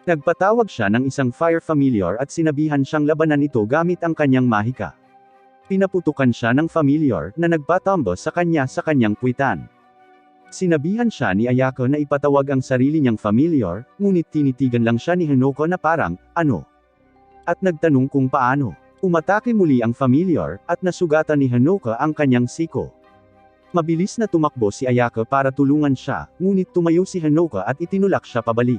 Nagpatawag siya ng isang fire familiar at sinabihan siyang labanan ito gamit ang kanyang mahika. Pinaputukan siya ng familiar na nagpatambo sa kanyang kwitan. Sinabihan siya ni Ayako na ipatawag ang sarili niyang familiar, ngunit tinitigan lang siya ni Hanoko na parang, ano? At nagtanong kung paano. Umatake muli ang familiar, at nasugatan ni Hanoko ang kanyang siko. Mabilis na tumakbo si Ayako para tulungan siya, ngunit tumayo si Hanoko at itinulak siya pabalik.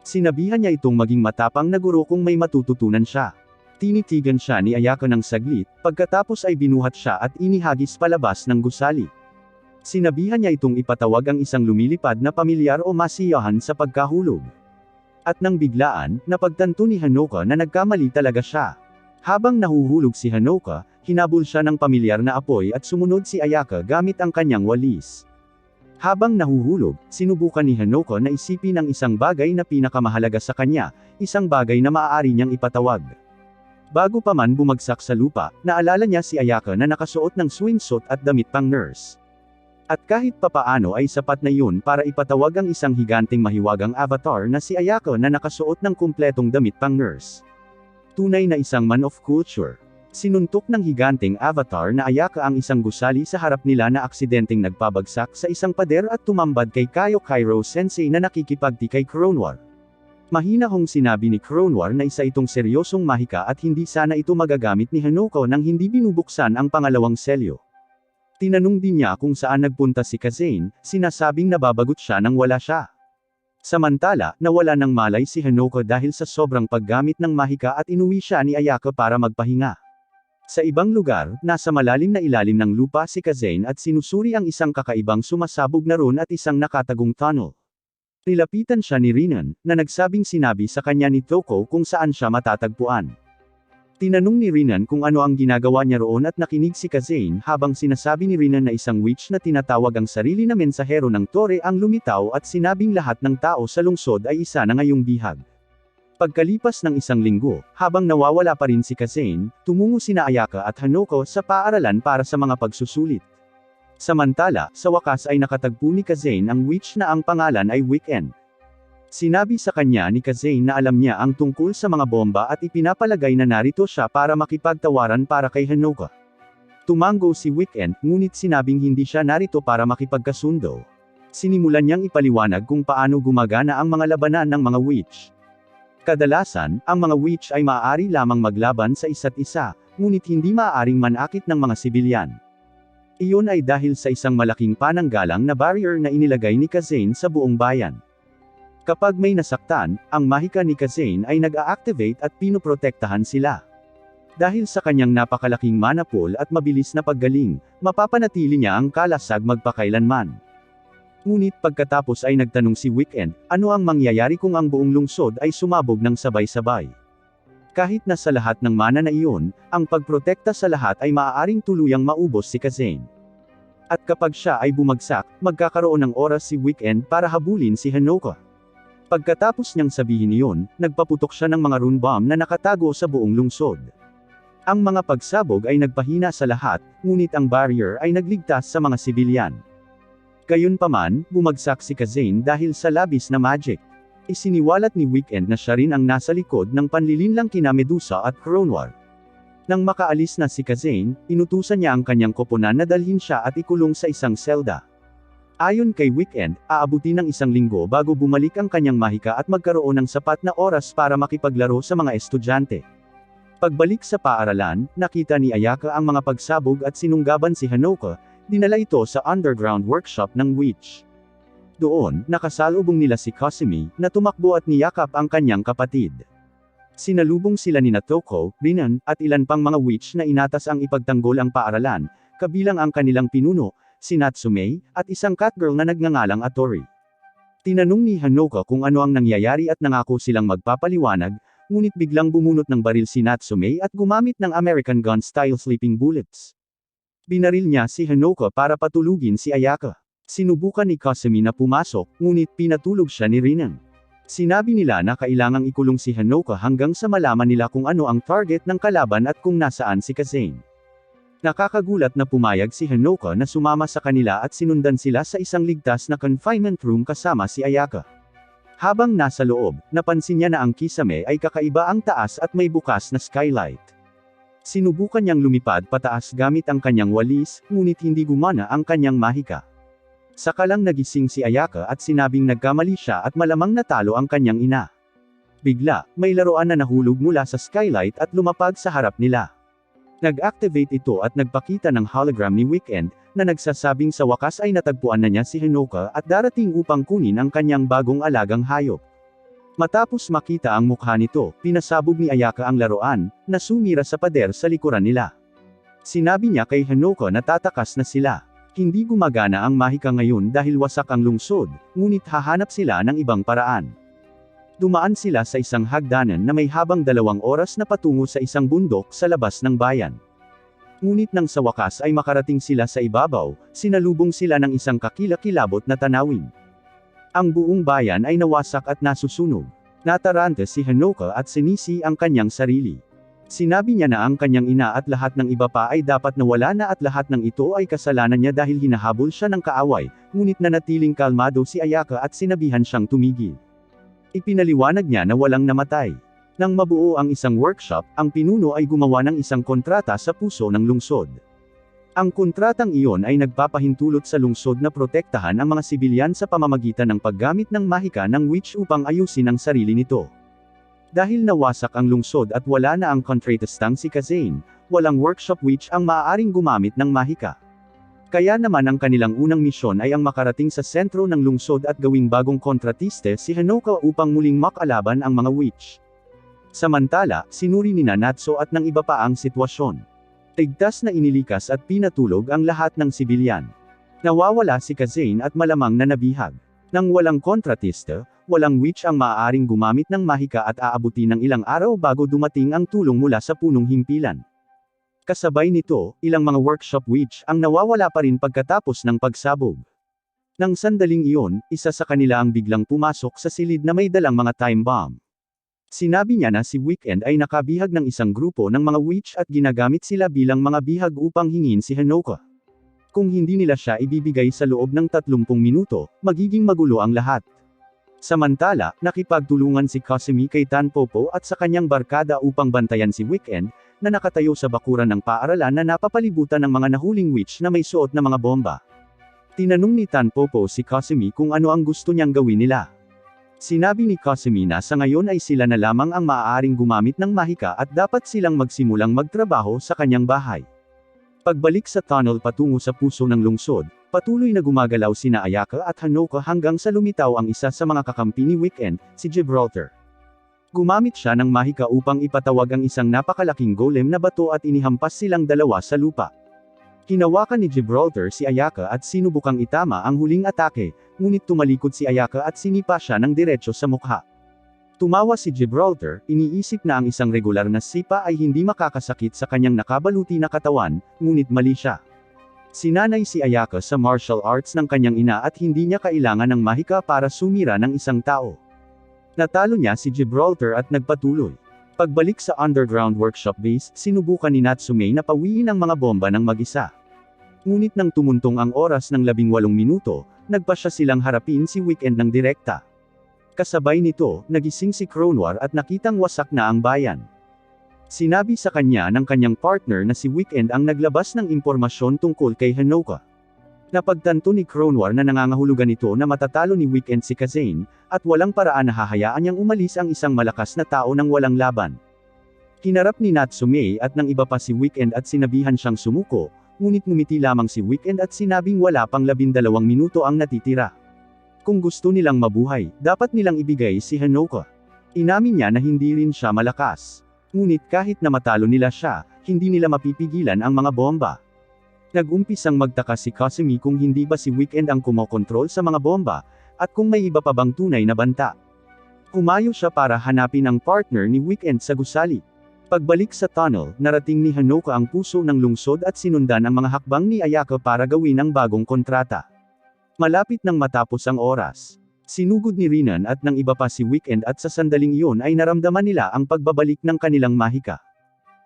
Sinabihan niya itong maging matapang na guro kung may matututunan siya. Tinitigan siya ni Ayako ng saglit, pagkatapos ay binuhat siya at inihagis palabas ng gusali. Sinabihan niya itong ipatawag ang isang lumilipad na pamilyar o masiyahan sa pagkahulog. At nang biglaan, napagtanto ni Hanoko na nagkamali talaga siya. Habang nahuhulog si Hanoko, hinabol siya ng pamilyar na apoy at sumunod si Ayako gamit ang kanyang walis. Habang nahuhulog, sinubukan ni Hanoko na isipin ang isang bagay na pinakamahalaga sa kanya, isang bagay na maaari niyang ipatawag. Bago pa man bumagsak sa lupa, naalala niya si Ayako na nakasuot ng swimsuit at damit pang nurse. At kahit papaano ay sapat na yun para ipatawag ang isang higanting mahiwagang avatar na si Ayako na nakasuot ng kumpletong damit pang nurse. Tunay na isang man of culture. Sinuntok ng higanting avatar na Ayako ang isang gusali sa harap nila na aksidenteng nagpabagsak sa isang pader at tumambad kay Kaio Kairo Sensei na nakikipagti kay Kronwar. Mahinahong sinabi ni Kronwar na isa itong seryosong mahika at hindi sana ito magagamit ni Hanoko nang hindi binubuksan ang pangalawang selyo. Tinanong din niya kung saan nagpunta si Kazane, sinasabing nababagot siya nang wala siya. Samantala, nawala ng malay si Hanoko dahil sa sobrang paggamit ng mahika at inuwi siya ni Ayako para magpahinga. Sa ibang lugar, nasa malalim na ilalim ng lupa si Kazane at sinusuri ang isang kakaibang sumasabog na ron at isang nakatagong tunnel. Nilapitan siya ni Rinan, na nagsabing sinabi sa kanya ni Toko kung saan siya matatagpuan. Tinanong ni Rinan kung ano ang ginagawa niya roon at nakinig si Kazane habang sinasabi ni Rinan na isang witch na tinatawag ang sarili na mensahero ng tore ang lumitaw at sinabing lahat ng tao sa lungsod ay isa na ngayong bihag. Pagkalipas ng isang linggo, habang nawawala pa rin si Kazane, tumungo sina Ayaka at Hanoko sa paaralan para sa mga pagsusulit. Samantala, sa wakas ay nakatagpo ni Kazane ang witch na ang pangalan ay Weekend. Sinabi sa kanya ni Kazane na alam niya ang tungkol sa mga bomba at ipinapalagay na narito siya para makipagtawaran para kay Hanoka. Tumango si Weekend, ngunit sinabing hindi siya narito para makipagkasundo. Sinimulan niyang ipaliwanag kung paano gumagana ang mga labanan ng mga witch. Kadalasan, ang mga witch ay maaari lamang maglaban sa isa't isa, ngunit hindi maaaring manakit ng mga sibilyan. Iyon ay dahil sa isang malaking pananggalang na barrier na inilagay ni Kazane sa buong bayan. Kapag may nasaktan, ang mahika ni Kazane ay nag-a-activate at pinoprotektahan sila. Dahil sa kanyang napakalaking mana pool at mabilis na paggaling, mapapanatili niya ang kalasag magpakailanman. Ngunit pagkatapos ay nagtanong si Weekend, ano ang mangyayari kung ang buong lungsod ay sumabog ng sabay-sabay? Kahit na sa lahat ng mana na iyon, ang pagprotekta sa lahat ay maaaring tuluyang maubos si Kazane. At kapag siya ay bumagsak, magkakaroon ng oras si Weekend para habulin si Hanoka. Pagkatapos niyang sabihin iyon, nagpaputok siya ng mga rune bomb na nakatago sa buong lungsod. Ang mga pagsabog ay nagpahina sa lahat, ngunit ang barrier ay nagligtas sa mga sibilyan. Gayunpaman, bumagsak si Kazane dahil sa labis na magic. Isiniwalat ni Weekend na siya rin ang nasa likod ng panlilinlang kina Medusa at Kronwar. Nang makaalis na si Kazane, inutusan niya ang kanyang koponan na dalhin siya at ikulong sa isang selda. Ayon kay Weekend, aabuti ng isang linggo bago bumalik ang kanyang mahika at magkaroon ng sapat na oras para makipaglaro sa mga estudyante. Pagbalik sa paaralan, nakita ni Ayaka ang mga pagsabog at sinunggaban si Hanoka, dinala ito sa underground workshop ng witch. Doon, nakasalubong nila si Kasumi, na tumakbo at niyakap ang kanyang kapatid. Sinalubong sila ni Natoko, Rinan, at ilan pang mga witch na inatas ang ipagtanggol ang paaralan, kabilang ang kanilang pinuno, si Natsume, at isang catgirl na nagngangalang Atori. Tinanong ni Hanoka kung ano ang nangyayari at nangako silang magpapaliwanag, ngunit biglang bumunot ng baril si Natsume at gumamit ng American gun-style sleeping bullets. Binaril niya si Hanoka para patulugin si Ayaka. Sinubukan ni Kasumi na pumasok, ngunit pinatulog siya ni Rinan. Sinabi nila na kailangang ikulong si Hanoka hanggang sa malaman nila kung ano ang target ng kalaban at kung nasaan si Kazane. Nakakagulat na pumayag si Hanoka na sumama sa kanila at sinundan sila sa isang ligtas na confinement room kasama si Ayaka. Habang nasa loob, napansin niya na ang kisame ay kakaiba ang taas at may bukas na skylight. Sinubukan niyang lumipad pataas gamit ang kanyang walis, ngunit hindi gumana ang kanyang mahika. Sakalang nagising si Ayaka at sinabing nagkamali siya at malamang natalo ang kanyang ina. Bigla, may laruan na nahulog mula sa skylight at lumapag sa harap nila. Nag-activate ito at nagpakita ng hologram ni Weekend, na nagsasabing sa wakas ay natagpuan na niya si Hanoka at darating upang kunin ang kanyang bagong alagang hayop. Matapos makita ang mukha nito, pinasabog ni Ayaka ang laruan, na sumira sa pader sa likuran nila. Sinabi niya kay Hanoka na tatakas na sila. Hindi gumagana ang mahika ngayon dahil wasak ang lungsod, ngunit hahanap sila ng ibang paraan. Dumaan sila sa isang hagdanan na may habang 2 oras na patungo sa isang bundok sa labas ng bayan. Ngunit nang sa wakas ay makarating sila sa ibabaw, sinalubong sila ng isang kakilakilabot na tanawin. Ang buong bayan ay nawasak at nasusunog. Nataranta si Hanoka at sinisi ang kanyang sarili. Sinabi niya na ang kanyang ina at lahat ng iba pa ay dapat nawala na at lahat ng ito ay kasalanan niya dahil hinahabol siya ng kaaway, ngunit nanatiling kalmado si Ayaka at sinabihan siyang tumigil. Ipinaliwanag niya na walang namatay. Nang mabuo ang isang workshop, ang pinuno ay gumawa ng isang kontrata sa puso ng lungsod. Ang kontratang iyon ay nagpapahintulot sa lungsod na protektahan ang mga sibilyan sa pamamagitan ng paggamit ng mahika ng witch upang ayusin ang sarili nito. Dahil nawasak ang lungsod at wala na ang kontratastang si Kazane, walang workshop witch ang maaaring gumamit ng mahika. Kaya naman ang kanilang unang misyon ay ang makarating sa sentro ng lungsod at gawing bagong kontratiste si Hanoka upang muling makalaban ang mga witch. Samantala, sinuri ni Natsu at ng iba pa ang sitwasyon. Tigtas na inilikas at pinatulog ang lahat ng sibilyan. Nawawala si Kazane at malamang na nabihag. Nang walang kontratiste, walang witch ang maaaring gumamit ng mahika at aabuti ng ilang araw bago dumating ang tulong mula sa punong himpilan. Kasabay nito, ilang mga workshop witch ang nawawala pa rin pagkatapos ng pagsabog. Nang sandaling iyon, isa sa kanila ang biglang pumasok sa silid na may dalang mga time bomb. Sinabi niya na si Weekend ay nakabihag ng isang grupo ng mga witch at ginagamit sila bilang mga bihag upang hingin si Hanoka. Kung hindi nila siya ibibigay sa loob ng 30 minuto, magiging magulo ang lahat. Samantala, nakipagtulungan si Kasumi kay Tanpopo at sa kanyang barkada upang bantayan si Weekend, na nakatayo sa bakuran ng paaralan na napapalibutan ng mga nahuling witch na may suot na mga bomba. Tinanong ni Tanpopo si Kasumi kung ano ang gusto niyang gawin nila. Sinabi ni Kasumi na sa ngayon ay sila na lamang ang maaaring gumamit ng mahika at dapat silang magsimulang magtrabaho sa kanyang bahay. Pagbalik sa tunnel patungo sa puso ng lungsod, patuloy na gumagalaw sina Ayaka at Hanoka hanggang sa lumitaw ang isa sa mga kakampi ni Weekend, si Gibraltar. Gumamit siya ng mahika upang ipatawag ang isang napakalaking golem na bato at inihampas silang dalawa sa lupa. Hinawakan ni Gibraltar si Ayaka at sinubukang itama ang huling atake, ngunit tumalikod si Ayaka at sinipa siya ng diretso sa mukha. Tumawa si Gibraltar, iniisip na ang isang regular na sipa ay hindi makakasakit sa kanyang nakabaluti na katawan, ngunit mali siya. Sinanay si Ayaka sa martial arts ng kanyang ina at hindi niya kailangan ng mahika para sumira ng isang tao. Natalo niya si Gibraltar at nagpatuloy. Pagbalik sa underground workshop base, sinubukan ni Natsume na pawiin ang mga bomba ng mag-isa. Ngunit nang tumuntong ang oras ng 18 minuto, nagpa siya silang harapin si Weekend ng direkta. Kasabay nito, nagising si Cronwar at nakitang wasak na ang bayan. Sinabi sa kanya ng kanyang partner na si Weekend ang naglabas ng impormasyon tungkol kay Hanoka. Napagtanto ni Cronwar na nangangahulugan ito na matatalo ni Weekend si Kazane, at walang paraan na hahayaan niyang umalis ang isang malakas na tao nang walang laban. Hinarap ni Natsume at ng iba pa si Weekend at sinabihan siyang sumuko, ngunit ngumiti lamang si Weekend at sinabing wala pang 12 minuto ang natitira. Kung gusto nilang mabuhay, dapat nilang ibigay si Hanoka. Inamin niya na hindi rin siya malakas. Ngunit kahit na matalo nila siya, hindi nila mapipigilan ang mga bomba. Nag-umpisang magtaka si Kasumi kung hindi ba si Weekend ang kumokontrol sa mga bomba, at kung may iba pa bang tunay na banta. Humayo siya para hanapin ang partner ni Weekend sa gusali. Pagbalik sa tunnel, narating ni Hanoka ang puso ng lungsod at sinundan ang mga hakbang ni Ayaka para gawin ang bagong kontrata. Malapit nang matapos ang oras. Sinugod ni Rinan at ng iba pa si Weekend at sa sandaling iyon ay naramdaman nila ang pagbabalik ng kanilang mahika.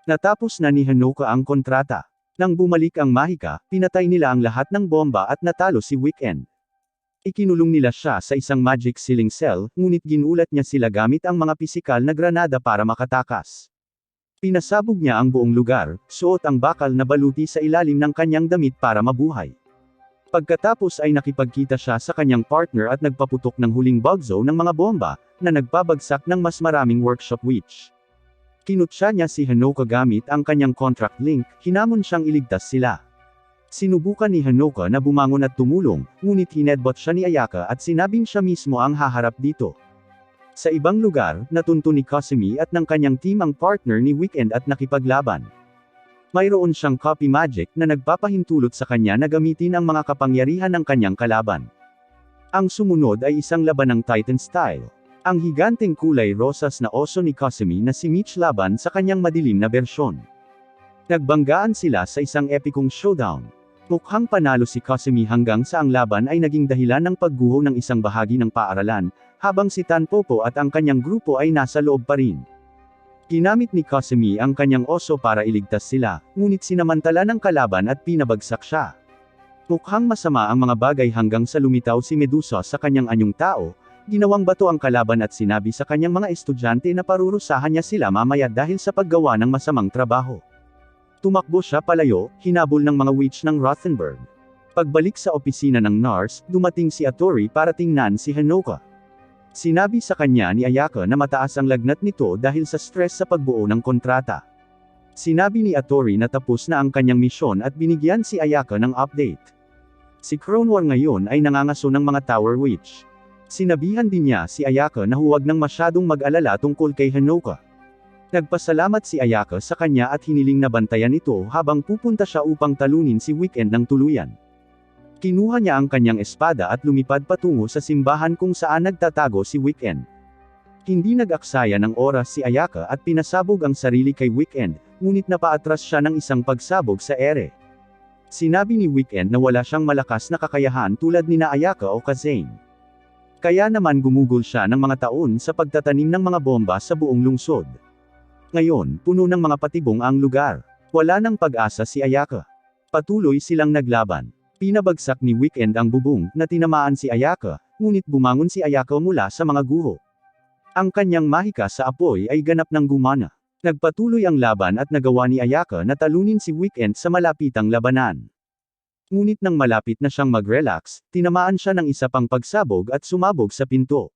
Natapos na ni Hanoka ang kontrata. Nang bumalik ang mahika, pinatay nila ang lahat ng bomba at natalo si Weekend. Ikinulong nila siya sa isang magic ceiling cell, ngunit ginulat niya sila gamit ang mga pisikal na granada para makatakas. Pinasabog niya ang buong lugar, suot ang bakal na baluti sa ilalim ng kanyang damit para mabuhay. Pagkatapos ay nakipagkita siya sa kanyang partner at nagpaputok ng huling bugzo ng mga bomba, na nagpabagsak ng mas maraming workshop witch. Kinutya niya si Hanoka gamit ang kanyang contract link, hinamon siyang iligtas sila. Sinubukan ni Hanoka na bumangon at tumulong, ngunit hinedbot siya ni Ayaka at sinabing siya mismo ang haharap dito. Sa ibang lugar, natunto ni Kasumi at ng kanyang team ang partner ni Weekend at nakipaglaban. Mayroon siyang copy magic na nagpapahintulot sa kanya na gamitin ang mga kapangyarihan ng kanyang kalaban. Ang sumunod ay isang laban ng Titan style. Ang higanteng kulay rosas na oso ni Kasumi na si Mitch laban sa kanyang madilim na bersyon. Nagbanggaan sila sa isang epikong showdown. Mukhang panalo si Kasumi hanggang sa ang laban ay naging dahilan ng pagguho ng isang bahagi ng paaralan, habang si Tanpopo at ang kanyang grupo ay nasa loob pa rin. Ginamit ni Kasumi ang kanyang oso para iligtas sila, ngunit sinamantala ng kalaban at pinabagsak siya. Mukhang masama ang mga bagay hanggang sa lumitaw si Medusa sa kanyang anyong tao, ginawang bato ang kalaban at sinabi sa kanyang mga estudyante na parurusahan niya sila mamaya dahil sa paggawa ng masamang trabaho. Tumakbo siya palayo, hinabol ng mga witch ng Rothenburg. Pagbalik sa opisina ng NARS, dumating si Atori para tingnan si Hanoka. Sinabi sa kanya ni Ayaka na mataas ang lagnat nito dahil sa stress sa pagbuo ng kontrata. Sinabi ni Atori na tapos na ang kanyang misyon at binigyan si Ayaka ng update. Si Cronwar ngayon ay nangangaso ng mga Tower Witch. Sinabihan din niya si Ayaka na huwag nang masyadong mag-alala tungkol kay Hanoka. Nagpasalamat si Ayaka sa kanya at hiniling na bantayan ito habang pupunta siya upang talunin si Weekend ng tuluyan. Kinuha niya ang kanyang espada at lumipad patungo sa simbahan kung saan nagtatago si Weekend. Hindi nag-aksaya ng oras si Ayaka at pinasabog ang sarili kay Weekend, ngunit napaatras siya ng isang pagsabog sa ere. Sinabi ni Weekend na wala siyang malakas na kakayahan tulad nina Ayaka o Kazane. Kaya naman gumugol siya ng mga taon sa pagtatanim ng mga bomba sa buong lungsod. Ngayon, puno ng mga patibong ang lugar. Wala nang pag-asa si Ayaka. Patuloy silang naglaban. Pinabagsak ni Weekend ang bubong na tinamaan si Ayaka, ngunit bumangon si Ayaka mula sa mga guho. Ang kanyang mahika sa apoy ay ganap ng gumana. Nagpatuloy ang laban at nagawa ni Ayaka na talunin si Weekend sa malapitang labanan. Ngunit nang malapit na siyang mag-relax, tinamaan siya ng isa pang pagsabog at sumabog sa pinto.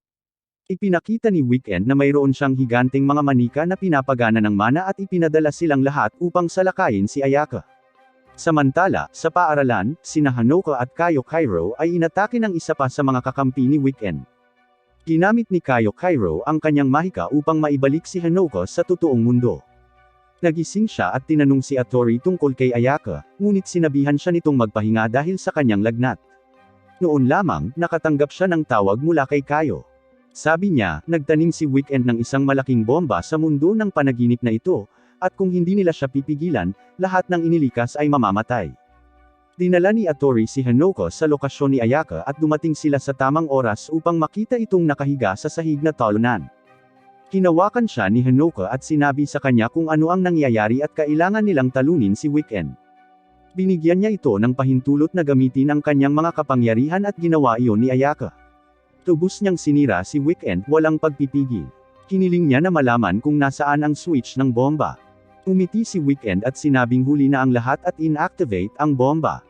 Ipinakita ni Weekend na mayroon siyang higanteng mga manika na pinapagana ng mana at ipinadala silang lahat upang salakayin si Ayaka. Samantala, sa paaralan, sina Hanoka at Kayo Cairo ay inatake ng isa pa sa mga kakampi ni Weekend. Ginamit ni Kayo Cairo ang kanyang mahika upang maibalik si Hanoka sa totoong mundo. Nagising siya at tinanong si Atori tungkol kay Ayaka, ngunit sinabihan siya nitong magpahinga dahil sa kanyang lagnat. Noon lamang, nakatanggap siya ng tawag mula kay Kayo. Sabi niya, nagtanim si Weekend ng isang malaking bomba sa mundo ng panaginip na ito, at kung hindi nila siya pipigilan, lahat ng inilikas ay mamamatay. Dinala ni Atori si Hanoka sa lokasyon ni Ayaka at dumating sila sa tamang oras upang makita itong nakahiga sa sahig na talunan. Hinawakan siya ni Hanoka at sinabi sa kanya kung ano ang nangyayari at kailangan nilang talunin si Weekend. Binigyan niya ito ng pahintulot na gamitin ang kanyang mga kapangyarihan at ginawa iyon ni Ayaka. Tubos niyang sinira si Weekend, walang pagpipigil. Hiniling niya na malaman kung nasaan ang switch ng bomba. Umiti si Weekend at sinabing huli na ang lahat at inactivate ang bomba.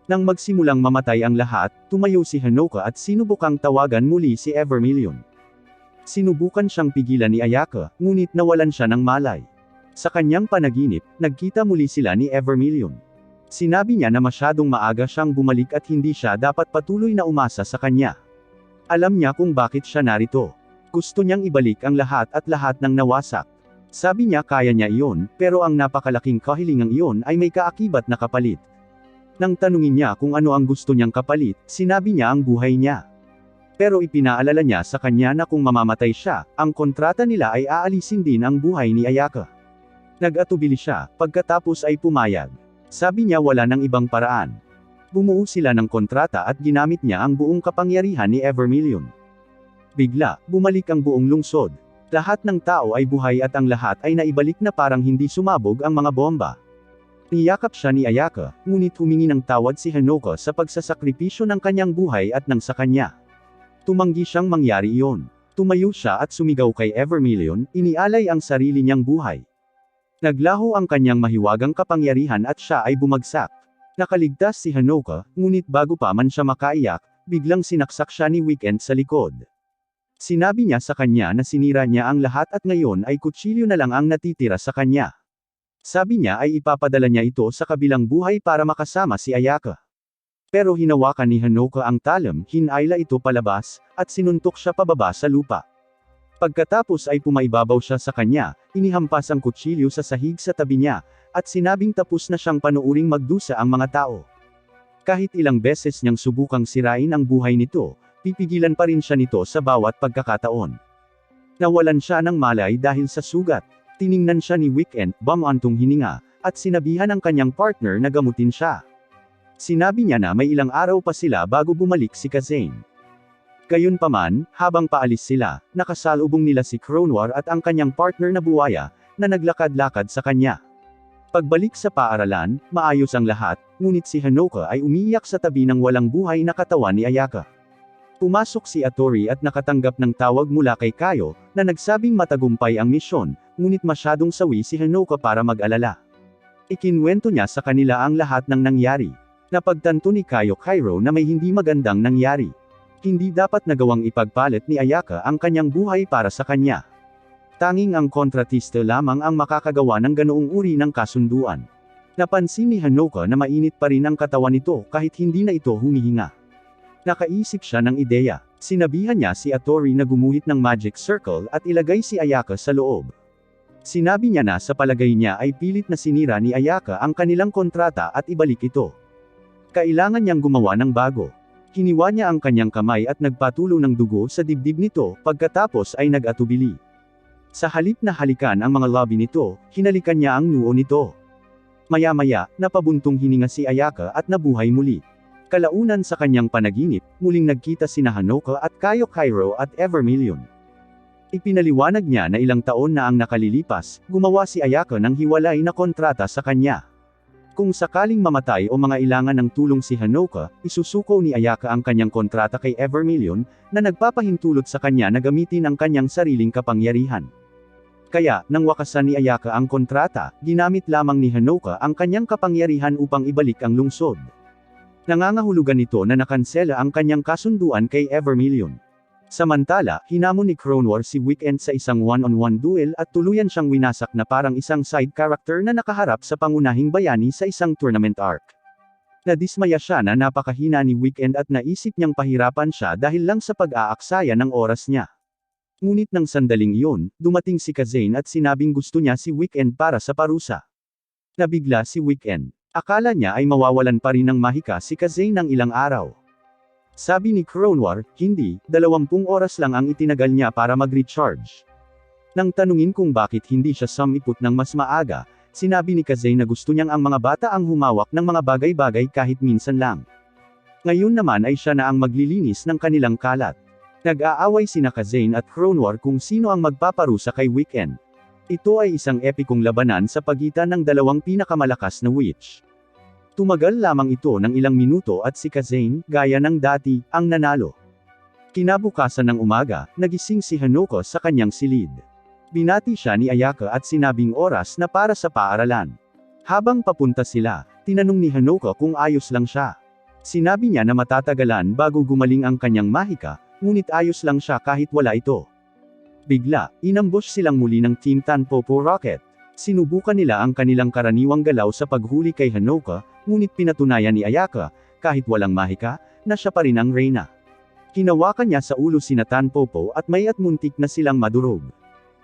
Nang magsimulang mamatay ang lahat, tumayo si Hanoka at sinubukang tawagan muli si Evermillion. Sinubukan siyang pigilan ni Ayaka, ngunit nawalan siya ng malay. Sa kanyang panaginip, nagkita muli sila ni Evermillion. Sinabi niya na masyadong maaga siyang bumalik at hindi siya dapat patuloy na umasa sa kanya. Alam niya kung bakit siya narito. Gusto niyang ibalik ang lahat at lahat ng nawasak. Sabi niya kaya niya iyon, pero ang napakalaking kahilingang iyon ay may kaakibat na kapalit. Nang tanungin niya kung ano ang gusto niyang kapalit, sinabi niya ang buhay niya. Pero ipinaalala niya sa kanya na kung mamamatay siya, ang kontrata nila ay aalisin din ang buhay ni Ayaka. Nag-atubili siya, pagkatapos ay pumayag. Sabi niya wala nang ibang paraan. Bumuo sila ng kontrata at ginamit niya ang buong kapangyarihan ni Evermillion. Bigla, bumalik ang buong lungsod. Lahat ng tao ay buhay at ang lahat ay naibalik na parang hindi sumabog ang mga bomba. Niyakap siya ni Ayaka, ngunit humingi ng tawad si Hanoka sa pagsasakripisyo ng kanyang buhay at ng sa kanya. Tumanggi siyang mangyari iyon. Tumayo siya at sumigaw kay Evermillion, inialay ang sarili niyang buhay. Naglaho ang kanyang mahiwagang kapangyarihan at siya ay bumagsak. Nakaligtas si Hanoka, ngunit bago pa man siya makaiyak, biglang sinaksak siya ni Weekend sa likod. Sinabi niya sa kanya na sinira niya ang lahat at ngayon ay kutsilyo na lang ang natitira sa kanya. Sabi niya ay ipapadala niya ito sa kabilang buhay para makasama si Ayaka. Pero hinawakan ni Hanoka ang talam, hinayla ito palabas, at sinuntok siya pababa sa lupa. Pagkatapos ay pumaibabaw siya sa kanya, inihampas ang kutsilyo sa sahig sa tabi niya, at sinabing tapos na siyang panuuring magdusa ang mga tao. Kahit ilang beses niyang subukang sirain ang buhay nito, pipigilan pa rin siya nito sa bawat pagkakataon. Nawalan siya ng malay dahil sa sugat. Tiningnan siya ni Weekend, bumantong hininga, at sinabihan ang kanyang partner na gamutin siya. Sinabi niya na may ilang araw pa sila bago bumalik si Kazane. Gayunpaman, habang paalis sila, nakasalubong nila si Kronwar at ang kanyang partner na buwaya, na naglakad-lakad sa kanya. Pagbalik sa paaralan, maayos ang lahat, ngunit si Hanoka ay umiiyak sa tabi ng walang buhay na katawan ni Ayaka. Pumasok si Atori at nakatanggap ng tawag mula kay Kayo, na nagsabing matagumpay ang misyon, ngunit masyadong sawi si Hanoka para mag-alala. Ikinwento niya sa kanila ang lahat ng nangyari. Napagtanto ni Kayo Cairo na may hindi magandang nangyari. Hindi dapat nagawang ipagpalit ni Ayaka ang kanyang buhay para sa kanya. Tanging ang kontratista lamang ang makakagawa ng ganoong uri ng kasunduan. Napansin ni Hanoka na mainit pa rin ang katawan nito kahit hindi na ito humihinga. Nakaisip siya ng ideya. Sinabihan niya si Atori na gumuhit ng magic circle at ilagay si Ayaka sa loob. Sinabi niya na sa palagay niya ay pilit na sinira ni Ayaka ang kanilang kontrata at ibalik ito. Kailangan niyang gumawa ng bago. Hiniwa niya ang kanyang kamay at nagpatulo ng dugo sa dibdib nito, pagkatapos ay nag-atubili. Sa halip na halikan ang mga labi nito, hinalikan niya ang noo nito. Maya-maya, napabuntong hininga si Ayaka at nabuhay muli. Kalaunan sa kanyang panaginip, muling nagkita sina Hanoka at Kaio at Evermillion. Ipinaliwanag niya na ilang taon na ang nakalilipas, gumawa si Ayaka ng hiwalay na kontrata sa kanya. Kung sakaling mamatay o mangailangan ng tulong si Hanoka, isusuko ni Ayaka ang kanyang kontrata kay Evermillion, na nagpapahintulot sa kanya na gamitin ang kanyang sariling kapangyarihan. Kaya, nang wakasan ni Ayaka ang kontrata, ginamit lamang ni Hanoka ang kanyang kapangyarihan upang ibalik ang lungsod. Nangangahulugan nito na nakansela ang kanyang kasunduan kay Evermillion. Samantala, hinamon ni Crownoir si Weekend sa isang one-on-one duel at tuluyan siyang winasak na parang isang side character na nakaharap sa pangunahing bayani sa isang tournament arc. Nadismaya siya na napakahina ni Weekend at naisip niyang pahirapan siya dahil lang sa pag-aaksaya ng oras niya. Ngunit nang sandaling iyon, dumating si Kazane at sinabing gusto niya si Weekend para sa parusa. Nabigla si Weekend. Akala niya ay mawawalan pa rin ng mahika si Kazane ng ilang araw. Sabi ni Crownoir, hindi, 20 oras lang ang itinagal niya para mag-recharge. Nang tanungin kung bakit hindi siya sumipot ng mas maaga, sinabi ni Kazane na gusto niyang ang mga bata ang humawak ng mga bagay-bagay kahit minsan lang. Ngayon naman ay siya na ang maglilinis ng kanilang kalat. Nag-aaway sina Kazane at Crownoir kung sino ang magpaparusa kay Weekend. Ito ay isang epikong labanan sa pagitan ng dalawang pinakamalakas na witch. Tumagal lamang ito ng ilang minuto at si Kazane, gaya ng dati, ang nanalo. Kinabukasan ng umaga, nagising si Hanoka sa kanyang silid. Binati siya ni Ayaka at sinabing oras na para sa paaralan. Habang papunta sila, tinanong ni Hanoka kung ayos lang siya. Sinabi niya na matatagalan bago gumaling ang kanyang mahika, ngunit ayos lang siya kahit wala ito. Bigla, inambush silang muli ng Team Tanpopo Rocket. Sinubukan nila ang kanilang karaniwang galaw sa paghuli kay Hanoka, ngunit pinatunayan ni Ayaka, kahit walang mahika, na siya pa rin ang reyna. Hinawakan niya sa ulo sina Tanpopo at may muntik na silang madurog.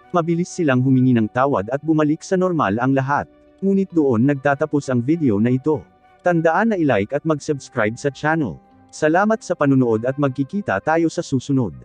Mabilis silang humingi ng tawad at bumalik sa normal ang lahat. Ngunit doon nagtatapos ang video na ito. Tandaan na i-like at mag-subscribe sa channel. Salamat sa panunood at magkikita tayo sa susunod.